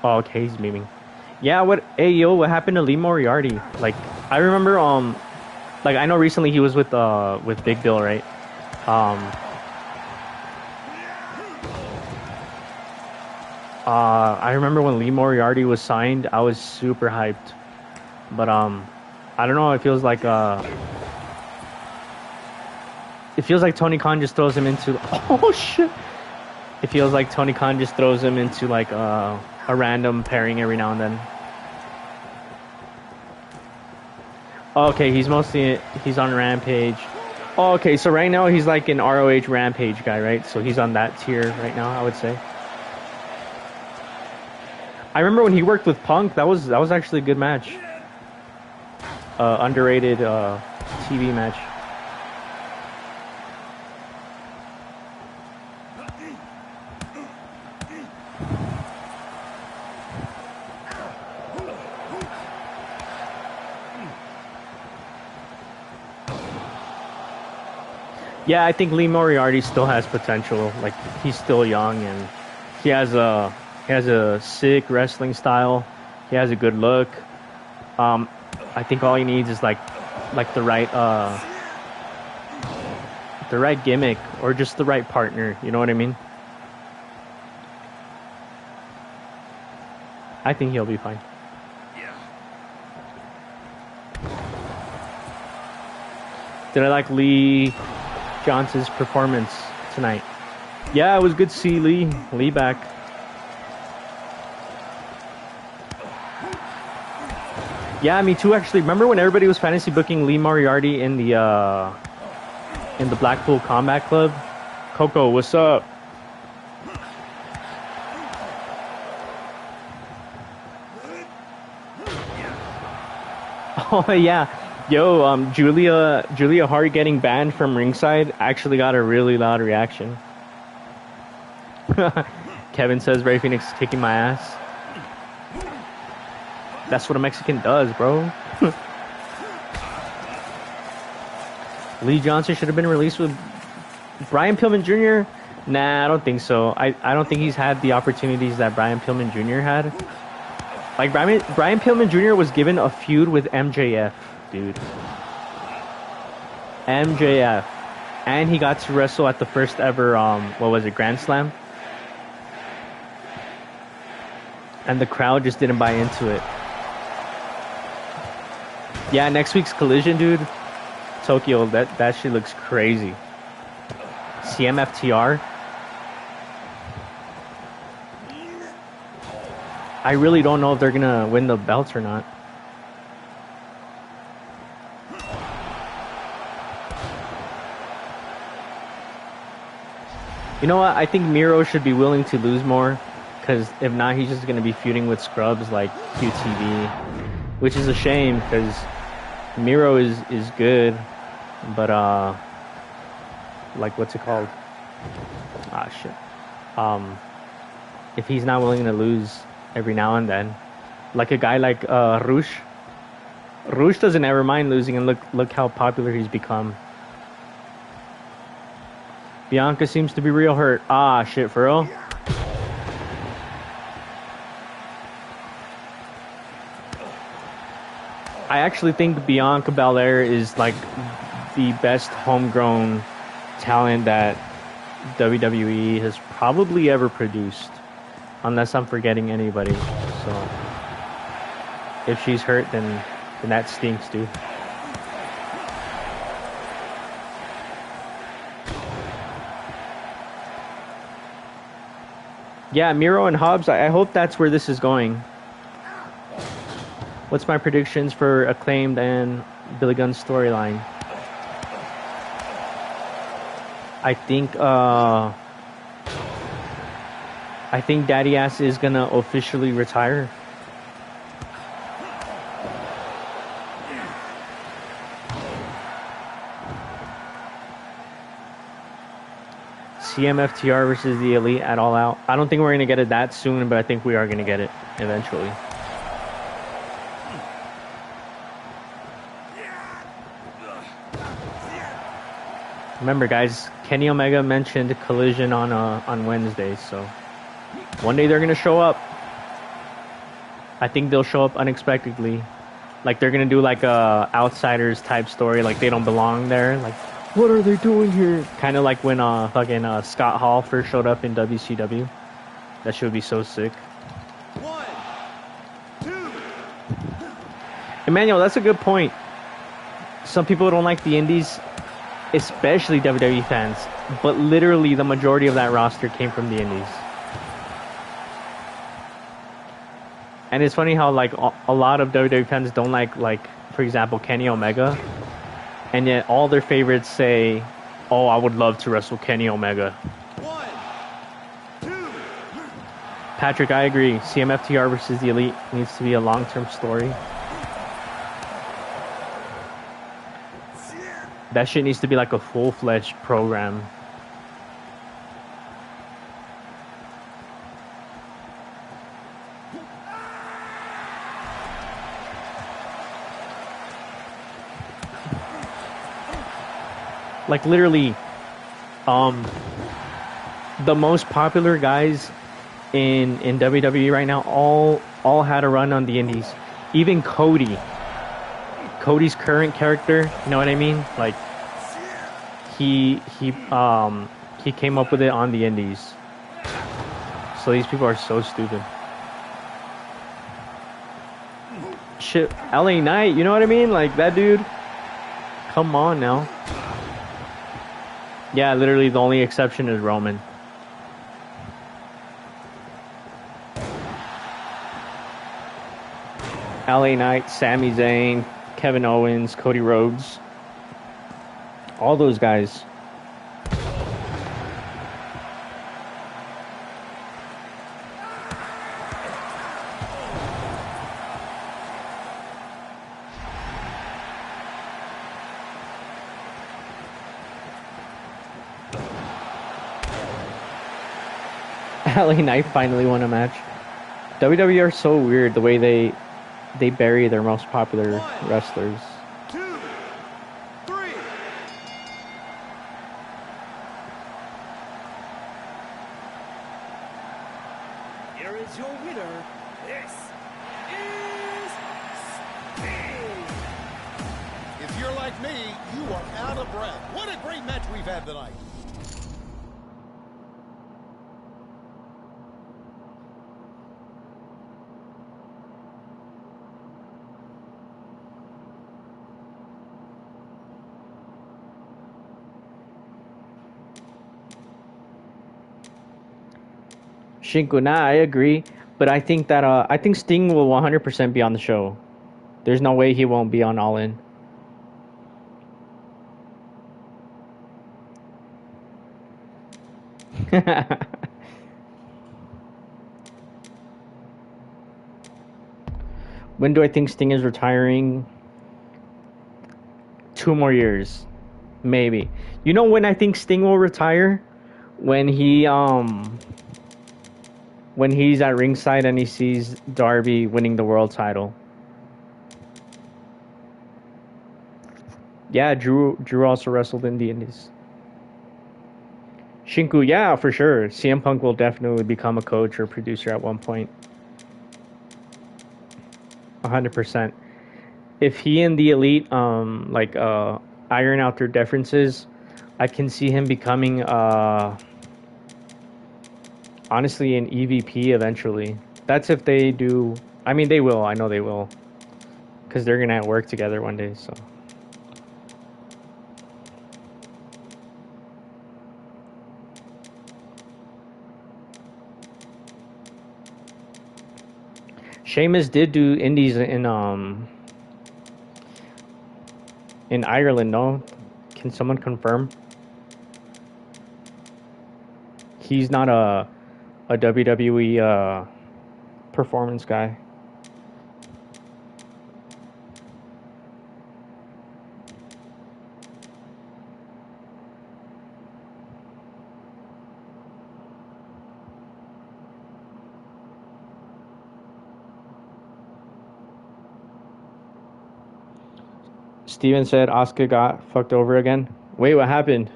Oh, okay, he's memeing. Yeah, what happened to Lee Moriarty? Like, I remember, like, I know recently he was with Big Bill, right? I remember when Lee Moriarty was signed, I was super hyped. But, I don't know, it feels like Tony Khan just throws him into, oh shit! It feels like Tony Khan just throws him into, like, a random pairing every now and then. Okay, he's on Rampage. Oh, okay, so right now he's like an ROH Rampage guy, right? So he's on that tier right now, I would say. I remember when he worked with Punk, that was actually a good match. Underrated TV match. Yeah, I think Lee Moriarty still has potential. Like, he's still young and he has a sick wrestling style. He has a good look. I think all he needs is like the right gimmick or just the right partner. You know what I mean? I think he'll be fine. Did I like Lee Johnson's performance tonight? Yeah, it was good to see Lee back. Yeah, me too. Actually, remember when everybody was fantasy booking Lee Moriarty in the Blackpool Combat Club? Coco, what's up? Oh yeah. Yo, Julia Hart getting banned from ringside actually got a really loud reaction. Kevin says Ray Phoenix is kicking my ass. That's what a Mexican does, bro. Lee Johnson should have been released with Brian Pillman Jr. Nah, I don't think so. I don't think he's had the opportunities that Brian Pillman Jr. had. Like, Brian Pillman Jr. was given a feud with MJF. Dude. MJF. And he got to wrestle at the first ever, what was it, Grand Slam? And the crowd just didn't buy into it. Yeah, next week's Collision, dude. Tokyo, that shit looks crazy. CMFTR. I really don't know if they're gonna win the belts or not. You know what? I think Miro should be willing to lose more, because if not, he's just going to be feuding with scrubs like QTV, which is a shame, because Miro is good, but like, what's it called? Ah, shit. If he's not willing to lose every now and then, like a guy like Rush doesn't ever mind losing, and look how popular he's become. Bianca seems to be real hurt. Ah, shit, for real? I actually think Bianca Belair is like the best homegrown talent that WWE has probably ever produced, unless I'm forgetting anybody. So if she's hurt, then that stinks, dude. Yeah, Miro and Hobbs, I hope that's where this is going. What's my predictions for Acclaimed and Billy Gunn's storyline? I think Daddy Ass is gonna officially retire. CMFTR versus the Elite at All Out. I don't think we're gonna get it that soon, but I think we are gonna get it eventually. Remember, guys, Kenny Omega mentioned Collision on Wednesday, so one day they're gonna show up. I think they'll show up unexpectedly, like they're gonna do like a Outsiders type story, like they don't belong there. Like, what are they doing here? Kind of like when fucking Scott Hall first showed up in WCW. That shit would be so sick. 1, 2. Emmanuel, that's a good point. Some people don't like the Indies, especially WWE fans, but literally the majority of that roster came from the Indies. And it's funny how like a lot of WWE fans don't like, for example, Kenny Omega, and yet all their favorites say, "Oh, I would love to wrestle Kenny Omega." 1, 2. Patrick, I agree. CMFTR versus the Elite needs to be a long-term story. That shit needs to be like a full-fledged program. Like literally, the most popular guys in WWE right now all had a run on the Indies. Even Cody. Cody's current character, you know what I mean? Like he came up with it on the Indies. So these people are so stupid. Shit, LA Knight, you know what I mean? Like that dude. Come on now. Yeah, literally the only exception is Roman. LA Knight, Sami Zayn, Kevin Owens, Cody Rhodes. All those guys. LA Knight finally won a match. WWE are so weird the way they bury their most popular wrestlers. 2, 3. Here is your winner. This is Sting. If you're like me, you are out of breath. What a great match we've had tonight. Shinku, nah, I agree, but I think that I think Sting will 100% be on the show. There's no way he won't be on All In. When do I think Sting is retiring? 2 more years, maybe. You know when I think Sting will retire? When he's at ringside and he sees Darby winning the world title. Yeah, Drew also wrestled in the Indies. Shinku, yeah, for sure. CM Punk will definitely become a coach or producer at one point. 100%. if he and the Elite iron out their differences, I can see him becoming honestly an EVP eventually. That's if they do. I mean, they will. I know they will, because they're gonna work together one day. So. Sheamus did do indies in Ireland, no? Can someone confirm? He's not a WWE performance guy. Steven said Asuka got fucked over again. Wait, what happened?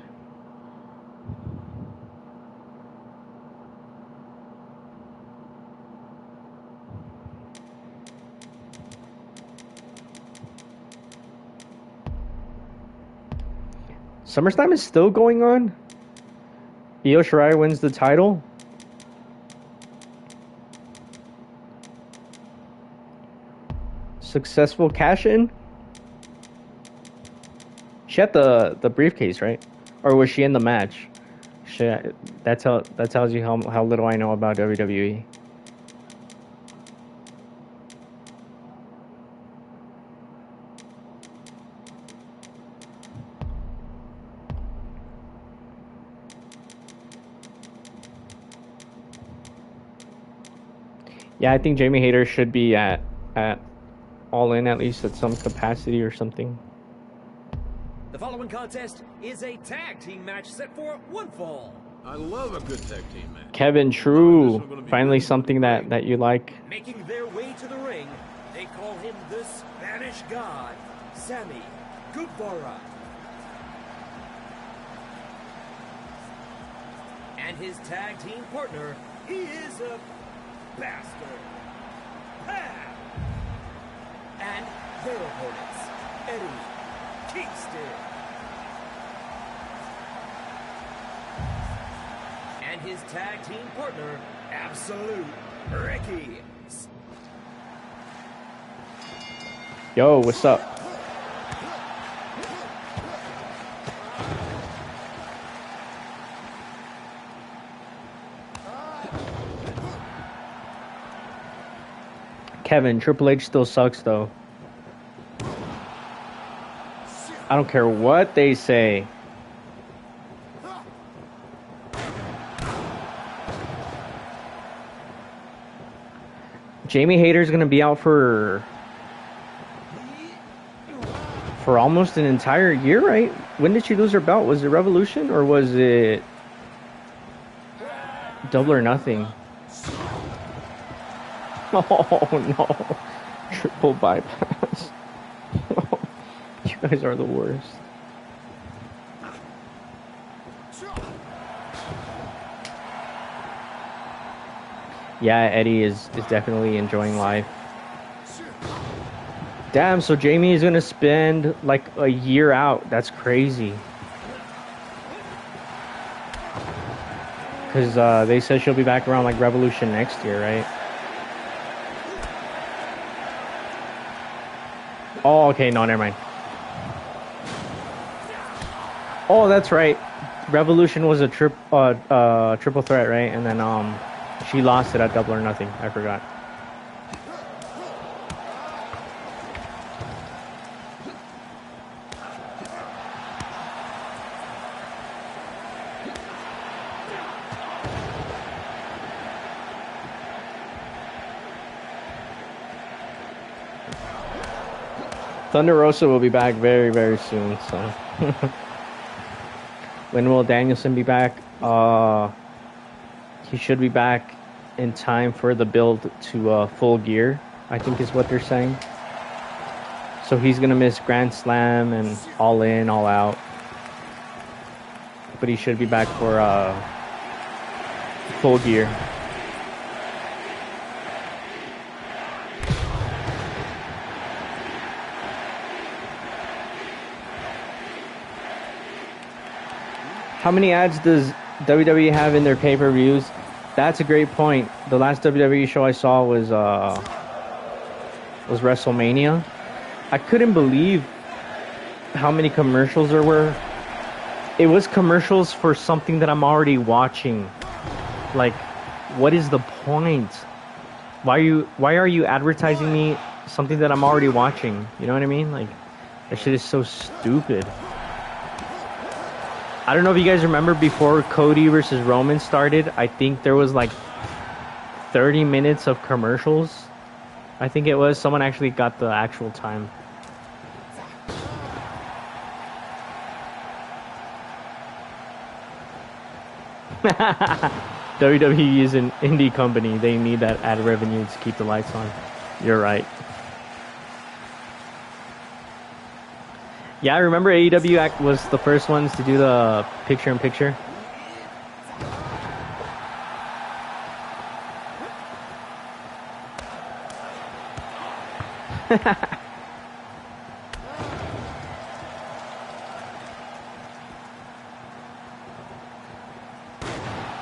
SummerSlam is still going on? Io Shirai wins the title? Successful cash-in? She had the briefcase, right? Or was she in the match? That tells you how little I know about WWE. Yeah, I think Jamie Hayter should be at All In at least at some capacity or something. The following contest is a tag team match set for one fall. I love a good tag team match. Kevin True, finally something that you like. Making their way to the ring, they call him the Spanish God, Sammy Guevara. And his tag team partner, he is a bastard. Pat. And their opponents, Eddie Kingston. And his tag team partner, Absolute Ricky. Yo, what's up? Kevin, Triple H still sucks though. I don't care what they say. Jamie Hayter's gonna be out for almost an entire year, right? When did she lose her belt? Was it Revolution or was it Double or Nothing? Oh no. Triple bypass. You guys are the worst. Yeah, Eddie is definitely enjoying life. Damn, so Jamie is gonna spend like a year out. That's crazy. Because they said she'll be back around like Revolution next year, right? Oh, okay, no, never mind. Oh, that's right. Revolution was a triple threat, right? And then she lost it at Double or Nothing. I forgot. Thunder Rosa will be back very, very soon. So, when will Danielson be back? He should be back in time for the build to Full Gear, I think is what they're saying. So he's gonna miss Grand Slam and All In, All Out, but he should be back for Full Gear. How many ads does WWE have in their pay-per-views? That's a great point. The last WWE show I saw was WrestleMania. I couldn't believe how many commercials there were. It was commercials for something that I'm already watching. Like, what is the point? Why are you advertising me something that I'm already watching? You know what I mean? Like, that shit is so stupid. I don't know if you guys remember before Cody versus Roman started, I think there was like 30 minutes of commercials. I think it was. Someone actually got the actual time. WWE is an indie company. They need that ad revenue to keep the lights on. You're right. Yeah, I remember AEW was the first ones to do the picture-in-picture.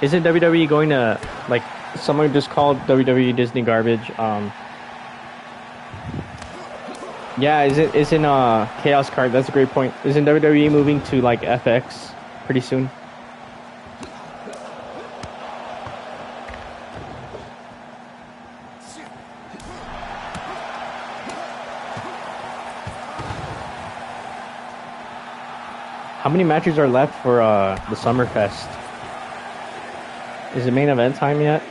Isn't WWE going to, like, someone just called WWE Disney garbage? Yeah, isn't Chaos Card? That's a great point. Isn't WWE moving to like FX pretty soon? How many matches are left for the Summerfest? Is it main event time yet?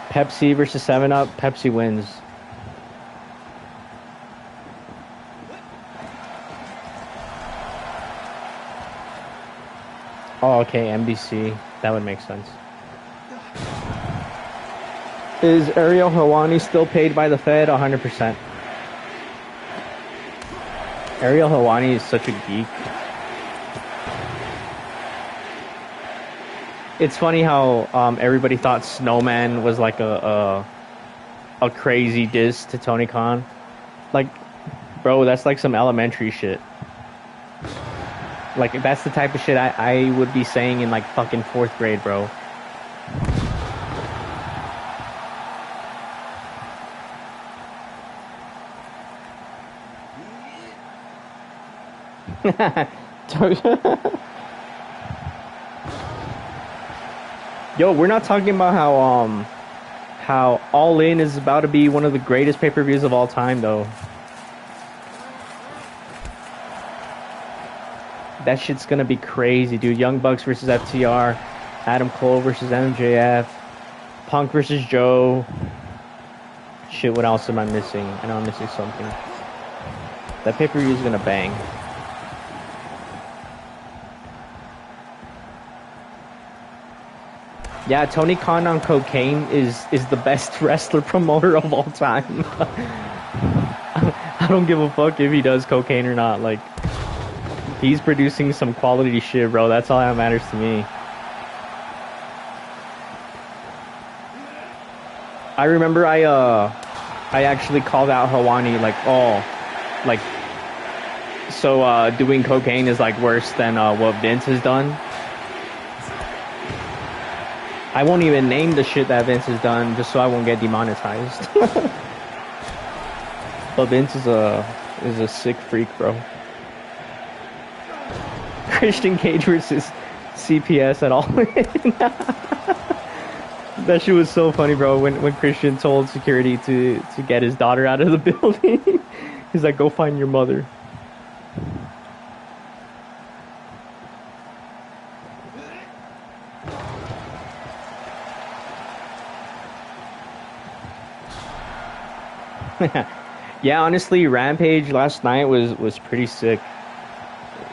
Pepsi versus 7-Up. Pepsi wins. Oh, okay, NBC. That would make sense. Is Ariel Helwani still paid by the Fed? 100%. Ariel Helwani is such a geek. It's funny how everybody thought Snowman was like a crazy diss to Tony Khan. Like, bro, that's like some elementary shit. Like, that's the type of shit I would be saying in like fucking 4th grade, bro. Yo, we're not talking about how All In is about to be one of the greatest pay-per-views of all time, though. That shit's gonna be crazy, dude. Young Bucks versus FTR, Adam Cole versus MJF, Punk versus Joe. Shit, what else am I missing? I know I'm missing something. That pay-per-view is gonna bang. Yeah, Tony Khan on cocaine is the best wrestler promoter of all time. I don't give a fuck if he does cocaine or not. Like, he's producing some quality shit, bro. That's all that matters to me. I remember I actually called out Helwani, like, oh, like, so doing cocaine is like worse than what Vince has done. I won't even name the shit that Vince has done just so I won't get demonetized. But Vince is a sick freak, bro. Christian Cage versus CPS at all. That shit was so funny, bro. When Christian told security to get his daughter out of the building, he's like, "Go find your mother." Yeah, honestly, Rampage last night was pretty sick.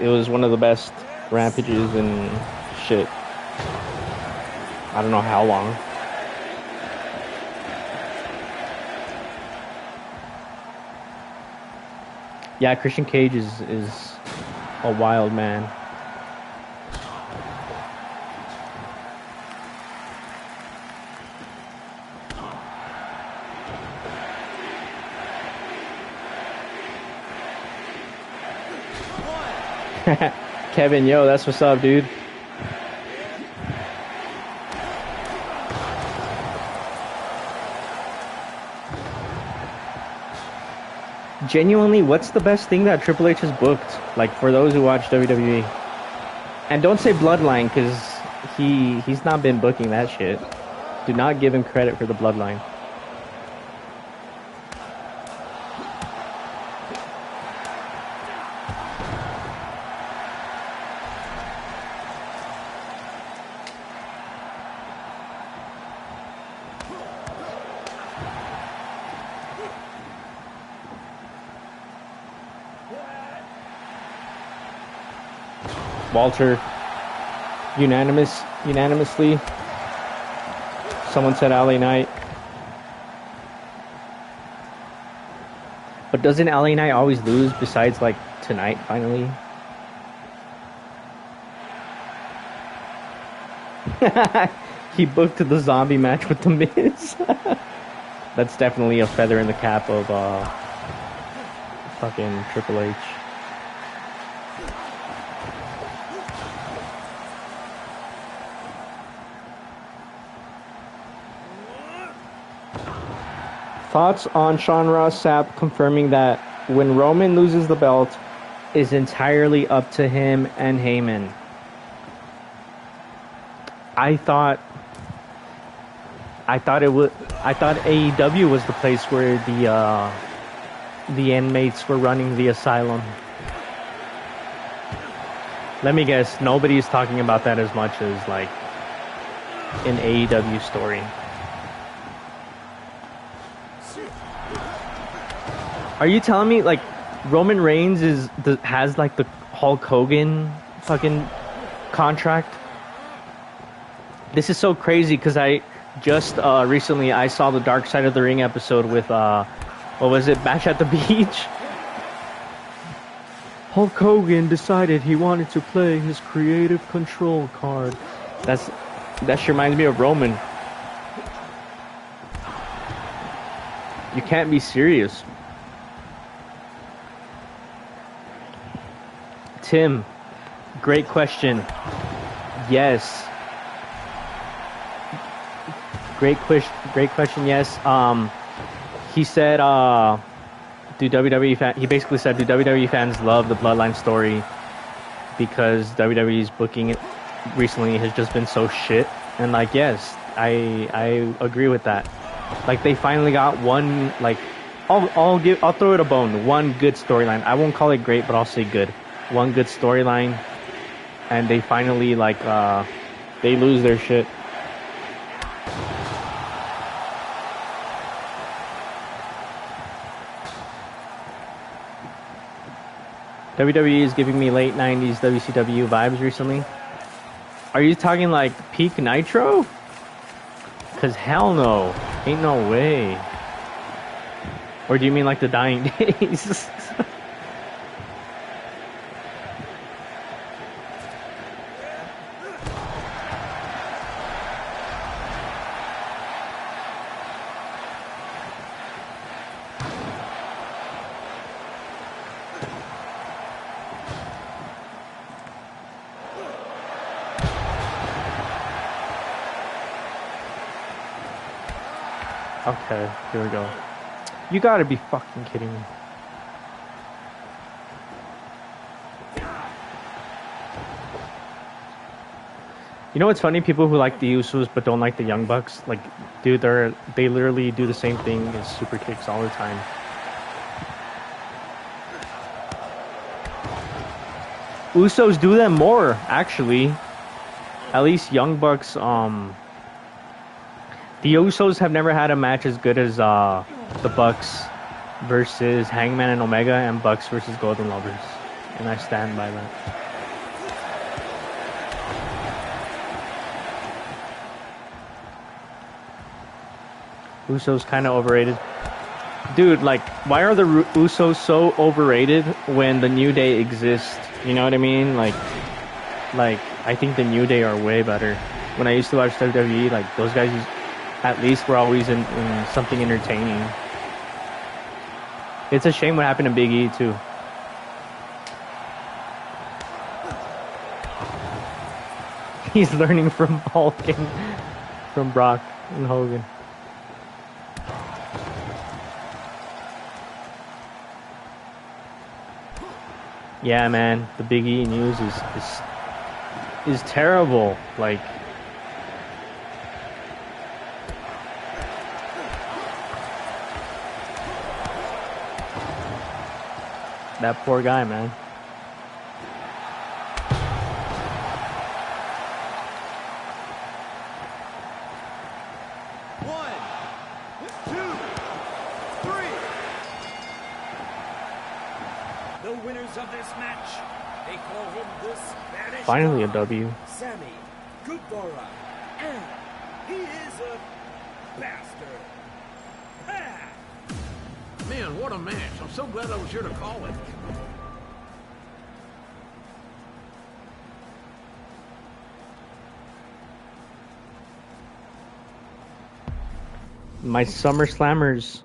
It was one of the best rampages in shit. I don't know how long. Yeah, Christian Cage is a wild man. Kevin, yo, that's what's up, dude. Genuinely, what's the best thing that Triple H has booked? Like, for those who watch WWE. And don't say Bloodline, because he's not been booking that shit. Do not give him credit for the Bloodline. Walter, unanimously. Someone said LA Knight. But doesn't LA Knight always lose besides like tonight finally? He booked the zombie match with The Miz. That's definitely a feather in the cap of fucking Triple H. Thoughts on Sean Ross Sapp confirming that when Roman loses the belt is entirely up to him and Heyman. I thought AEW was the place where the inmates were running the asylum. Let me guess, nobody's talking about that as much as like an AEW story. Are you telling me like Roman Reigns has like the Hulk Hogan fucking contract? This is so crazy because I just recently I saw the Dark Side of the Ring episode with what was it, Bash at the Beach? Hulk Hogan decided he wanted to play his creative control card. That shit reminds me of Roman. You can't be serious. Tim, great question. Yes. Great question. Yes. He said, he basically said, do WWE fans love the Bloodline story because WWE's booking it recently has just been so shit? And like, yes, I agree with that. Like, they finally got one, like, I'll throw it a bone. One good storyline. I won't call it great, but I'll say good. One good storyline, and they finally like they lose their shit. WWE is giving me late 90s WCW vibes recently. Are you talking like peak Nitro? Cause hell no, ain't no way. Or do you mean like the dying days? Okay, here we go. You gotta be fucking kidding me. You know what's funny? People who like the Usos but don't like the Young Bucks, like, dude, they literally do the same thing as super kicks all the time. Usos do them more, actually. At least Young Bucks, the Usos have never had a match as good as the Bucks versus Hangman and Omega and Bucks versus Golden Lovers. And I stand by that. Usos kind of overrated. Dude, like, why are the Usos so overrated when the New Day exists? You know what I mean? Like, I think the New Day are way better. When I used to watch WWE, like, those guys at least were always in something entertaining. It's a shame what happened to Big E, too. He's learning from Hulk and from Brock and Hogan. Yeah, man, the Big E news is terrible. Like, that poor guy, man. Finally a W. Sammy Guevara, and he is a bastard. Ah! Man, what a match. I'm so glad I was here to call it. My Summer Slammers.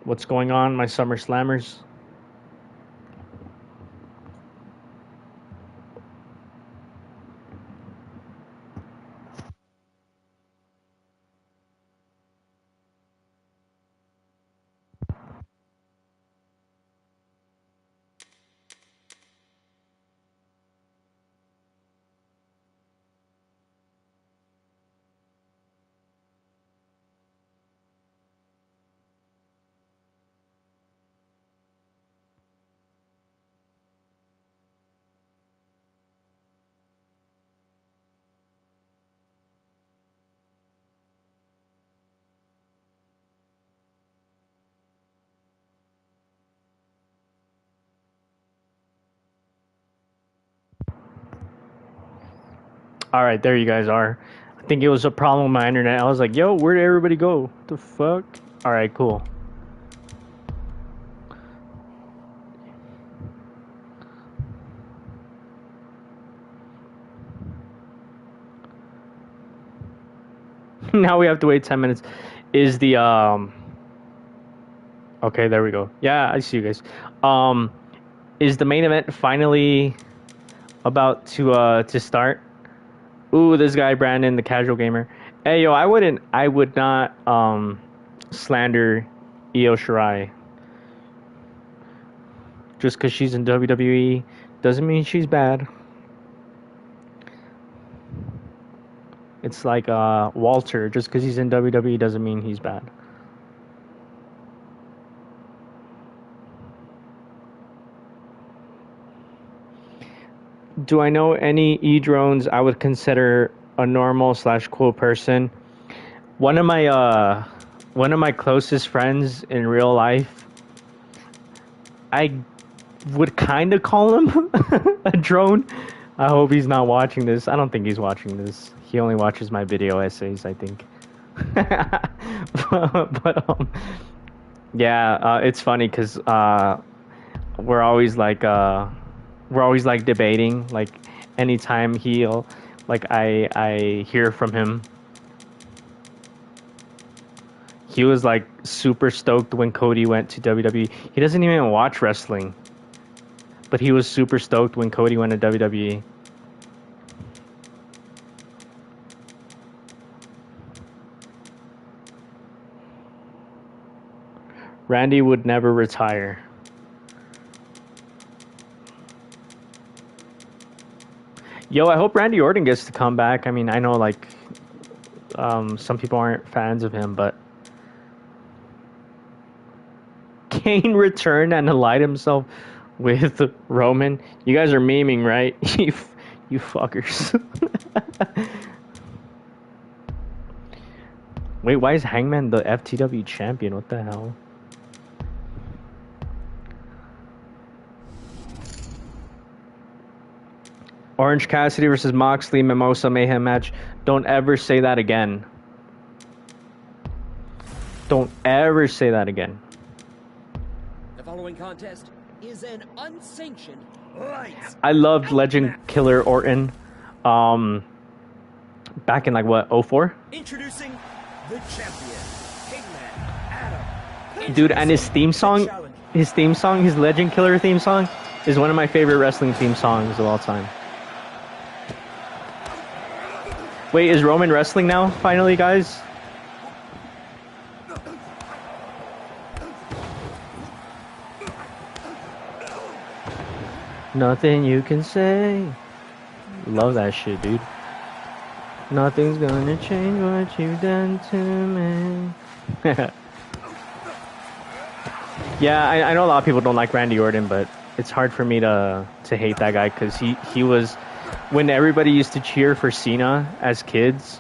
What's going on, my Summer Slammers? All right, there you guys are. I think it was a problem with my internet. I was like, yo, where did everybody go? What the fuck? All right, cool. Now we have to wait 10 minutes. Is the okay, there we go. Yeah, I see you guys. Is the main event finally about to start? Ooh, this guy Brandon, the casual gamer. Hey yo, I would not slander Io Shirai. Just because she's in WWE doesn't mean she's bad. It's like Walter. Just because he's in WWE doesn't mean he's bad. Do I know any E-drones I would consider a normal / cool person? One of my closest friends in real life, I would kind of call him a drone. I hope he's not watching this. I don't think he's watching this. He only watches my video essays, I think. but yeah, it's funny because we're always like debating. Like anytime he'll like I hear from him. He was like super stoked when Cody went to WWE. He doesn't even watch wrestling. But he was super stoked when Cody went to WWE. Randy would never retire. Yo, I hope Randy Orton gets to come back. I mean, I know like some people aren't fans of him, but Kane returned and allied himself with Roman. You guys are memeing, right? you fuckers. Wait, why is Hangman the FTW champion? What the hell? Orange Cassidy versus Moxley Mimosa Mayhem match. Don't ever say that again. Don't ever say that again. The following contest is an unsanctioned lights. I loved Legend Killer Orton. Back in like what, 04? Introducing the champion, Hangman Adam Dude, and his theme song, his Legend Killer theme song, is one of my favorite wrestling theme songs of all time. Wait, is Roman wrestling now, finally, guys? Nothing you can say. Love that shit, dude. Nothing's gonna change what you've done to me. Yeah, I know a lot of people don't like Randy Orton, but it's hard for me to hate that guy because he was, when everybody used to cheer for Cena as kids,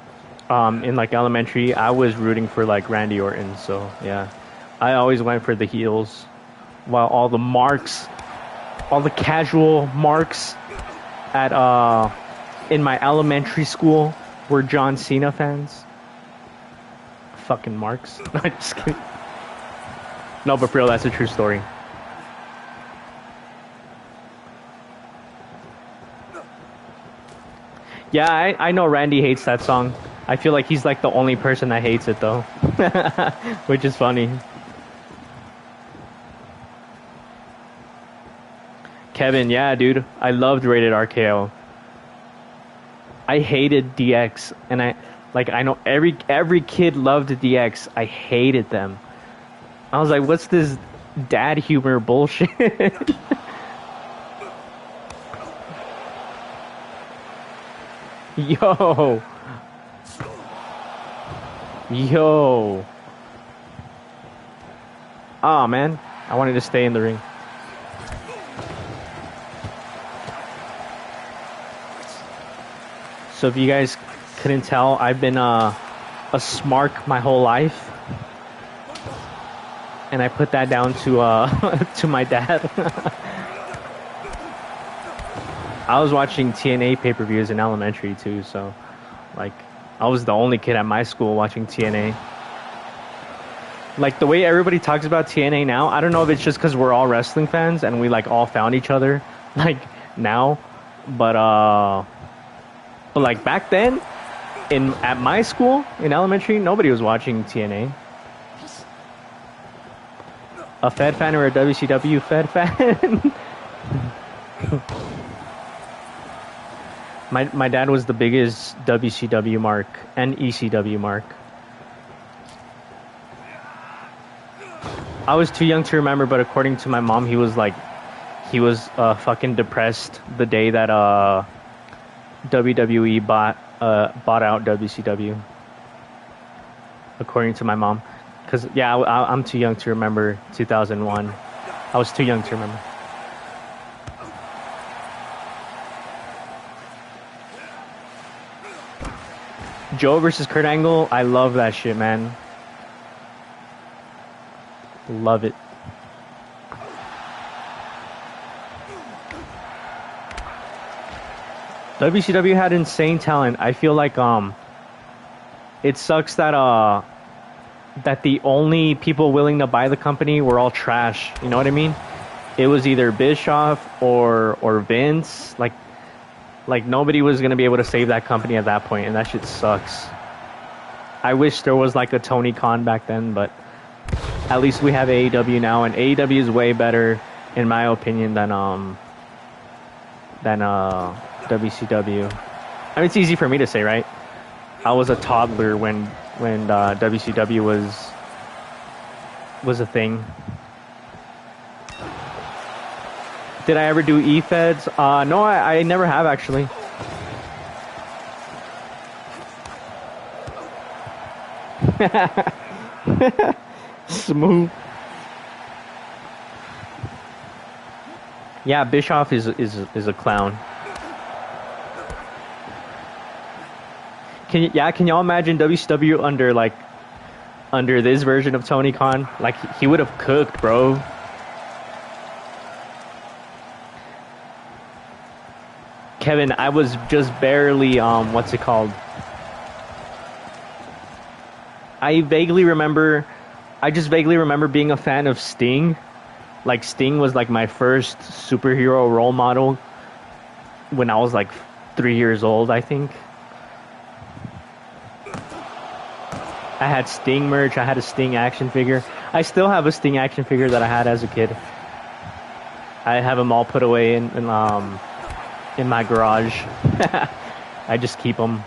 in like elementary, I was rooting for like Randy Orton. So yeah, I always went for the heels, while all the marks, all the casual marks at in my elementary school were John Cena fans. Fucking marks. No, I'm just kidding. No, but for real, that's a true story. Yeah, I know Randy hates that song. I feel like he's like the only person that hates it though. Which is funny. Kevin, yeah, dude. I loved Rated RKO. I hated DX, and I know every kid loved DX. I hated them. I was like, what's this dad humor bullshit? Yo. Oh man, I wanted to stay in the ring. So if you guys couldn't tell, I've been a smark my whole life. And I put that down to to my dad. I was watching TNA pay-per-views in elementary too, so like I was the only kid at my school watching TNA. Like the way everybody talks about TNA now, I don't know if it's just because we're all wrestling fans and we like all found each other like now, but like back then at my school in elementary, nobody was watching TNA. A Fed fan or a WCW Fed fan? My dad was the biggest WCW mark and ECW mark. I was too young to remember, but according to my mom, he was fucking depressed the day that WWE bought out WCW. According to my mom. Because, yeah, I'm too young to remember 2001. I was too young to remember. Joe versus Kurt Angle, I love that shit, man. Love it. WCW had insane talent. I feel like it sucks that that the only people willing to buy the company were all trash. You know what I mean? It was either Bischoff or Vince. Like nobody was gonna be able to save that company at that point, and that shit sucks. I wish there was like a Tony Khan back then, but at least we have AEW now, and AEW is way better, in my opinion, than WCW. I mean, it's easy for me to say, right? I was a toddler when WCW was a thing. Did I ever do E-Feds? No, I never have, actually. Smooth. Yeah, Bischoff is a clown. Can y'all imagine WCW under this version of Tony Khan? Like, he would have cooked, bro. Kevin, I was just barely what's it called? I just vaguely remember being a fan of Sting. Like, Sting was like my first superhero role model when I was like 3 years old, I think. I had Sting merch. I had a Sting action figure. I still have a Sting action figure that I had as a kid. I have them all put away in my garage. I just keep them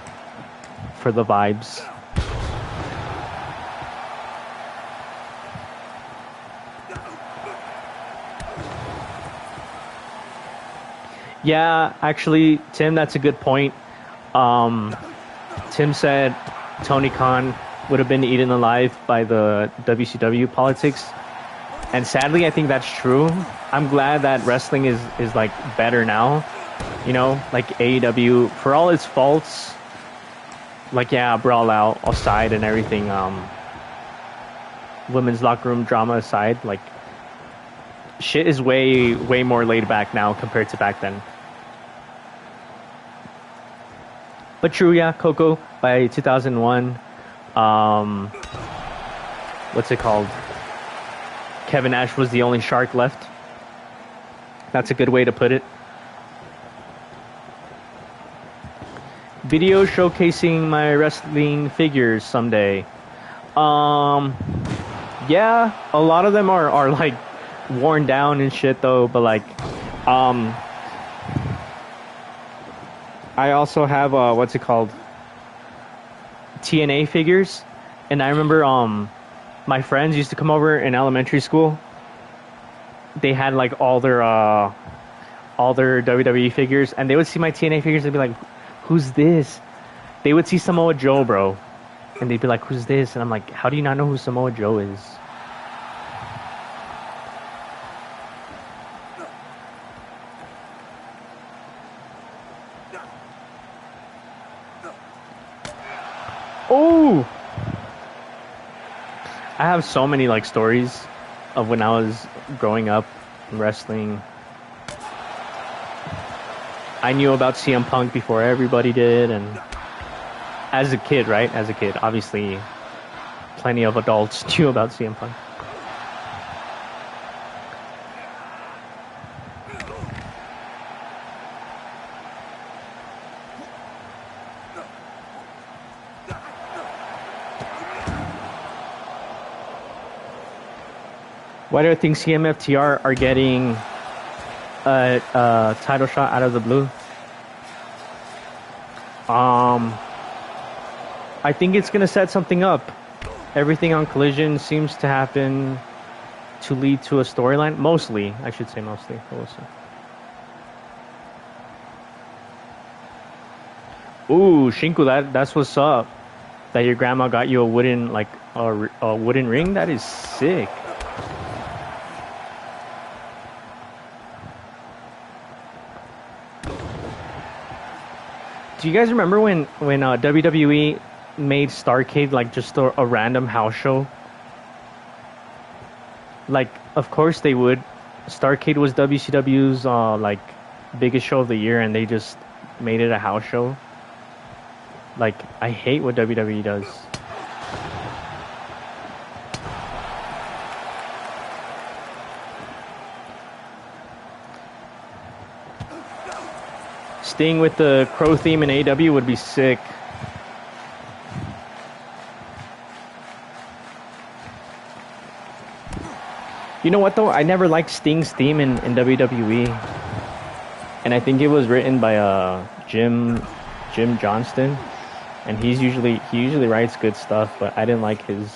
for the vibes. Yeah, actually, Tim, that's a good point. Tim said Tony Khan would have been eaten alive by the WCW politics. And sadly, I think that's true. I'm glad that wrestling is like better now. You know, like AEW, for all its faults, like, yeah, Brawl Out aside and everything, women's locker room drama aside, like, shit is way more laid back now compared to back then. But true, yeah, Coco by 2001. What's it called? Kevin Nash was the only shark left. That's a good way to put it. Video showcasing my wrestling figures someday. Yeah, a lot of them are like worn down and shit though, but like, I also have what's it called? TNA figures, and I remember my friends used to come over in elementary school. They had like all their WWE figures, and they would see my TNA figures. They'd be like, "Who's this?" They would see Samoa Joe, bro, and they'd be like, "Who's this?" And I'm like, "How do you not know who Samoa Joe is?" Oh, I have so many like stories of when I was growing up in wrestling. I knew about CM Punk before everybody did, and as a kid, right? As a kid, obviously, plenty of adults knew about CM Punk. Why do I think CMFTR are getting a title shot out of the blue? I think it's gonna set something up. Everything on Collision seems to happen to lead to a storyline. Mostly, I should say mostly. We'll see. Ooh, Shinku, that's what's up. That your grandma got you a wooden a wooden ring. That is sick. Do you guys remember when WWE made Starrcade like just a random house show? Like, of course they would. Starrcade was WCW's like biggest show of the year, and they just made it a house show. Like, I hate what WWE does. Sting with the Crow theme in AEW would be sick. You know what though? I never liked Sting's theme in WWE, and I think it was written by Jim Johnston, and he usually writes good stuff, but I didn't like his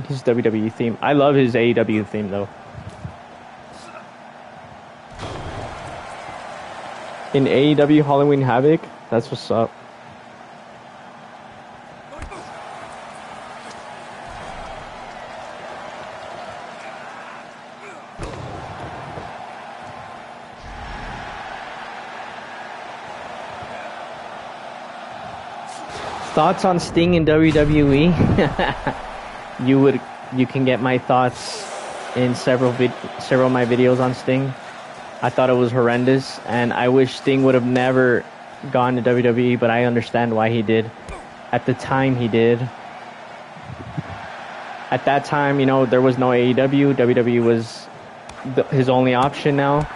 WWE theme. I love his AEW theme though. In AEW Halloween Havoc, that's what's up. Thoughts on Sting in WWE? You can get my thoughts in several of my videos on Sting. I thought it was horrendous, and I wish Sting would have never gone to WWE, but I understand why he did. At the time, he did. At that time, you know, there was no AEW. WWE was his only option now.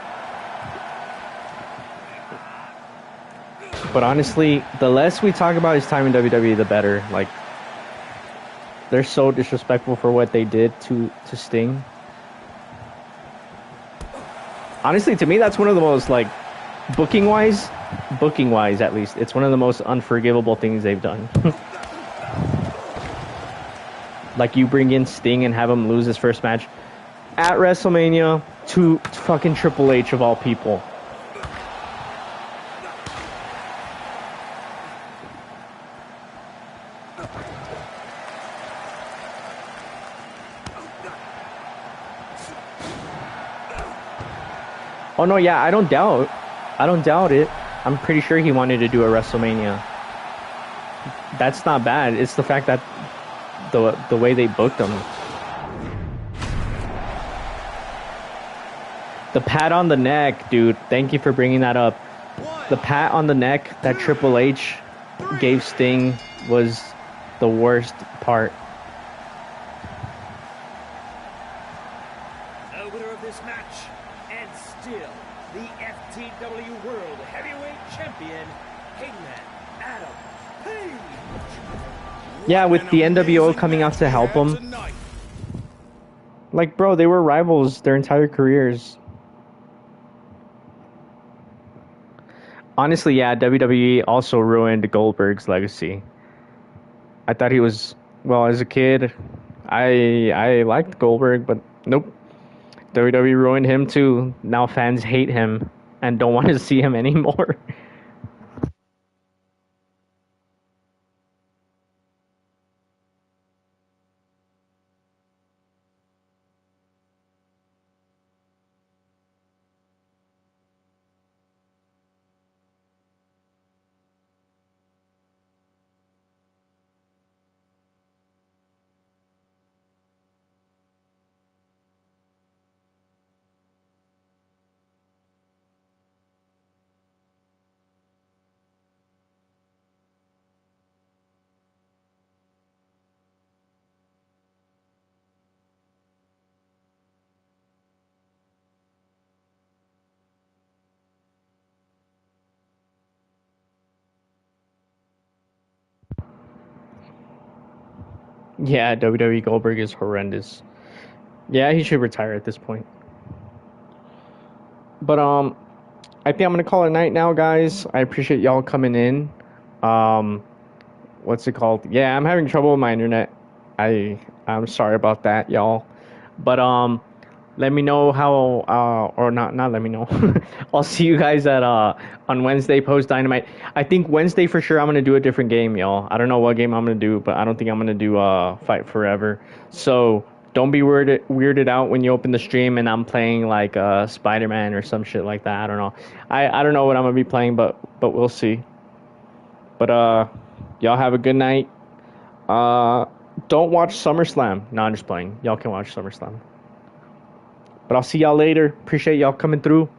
But honestly, the less we talk about his time in WWE, the better. Like, They're so disrespectful for what they did to Sting. Honestly, to me, that's one of the most, like, booking wise at least, it's one of the most unforgivable things they've done. Like, you bring in Sting and have him lose his first match at WrestleMania to fucking Triple H of all people. Oh no, yeah, I don't doubt it. I'm pretty sure he wanted to do a WrestleMania. That's not bad. It's the fact that the way they booked him. The pat on the neck, dude. Thank you for bringing that up. The pat on the neck that Triple H gave Sting was the worst part. The winner of this match, and still the FTW World Heavyweight Champion, Hangman Adam Page. Yeah, with the NWO coming out to help him. Like, bro, they were rivals their entire careers. Honestly, yeah, WWE also ruined Goldberg's legacy. I thought he was, well, as a kid, I liked Goldberg, but nope. WWE ruined him too. Now fans hate him and don't want to see him anymore. Yeah, WWE Goldberg is horrendous. Yeah, he should retire at this point. But I think I'm gonna call it a night now, guys. I appreciate y'all coming in. Um, what's it called? Yeah, I'm having trouble with my internet. I'm sorry about that, y'all. But let me know how or not let me know. I'll see you guys at on Wednesday post Dynamite. I think Wednesday for sure I'm gonna do a different game, y'all. I don't know what game I'm gonna do, but I don't think I'm gonna do Fight Forever. So don't be weirded out when you open the stream and I'm playing like Spider-Man or some shit like that. I don't know. I don't know what I'm gonna be playing, but we'll see. But y'all have a good night. Don't watch SummerSlam. No, I'm just playing. Y'all can watch SummerSlam. But I'll see y'all later. Appreciate y'all coming through.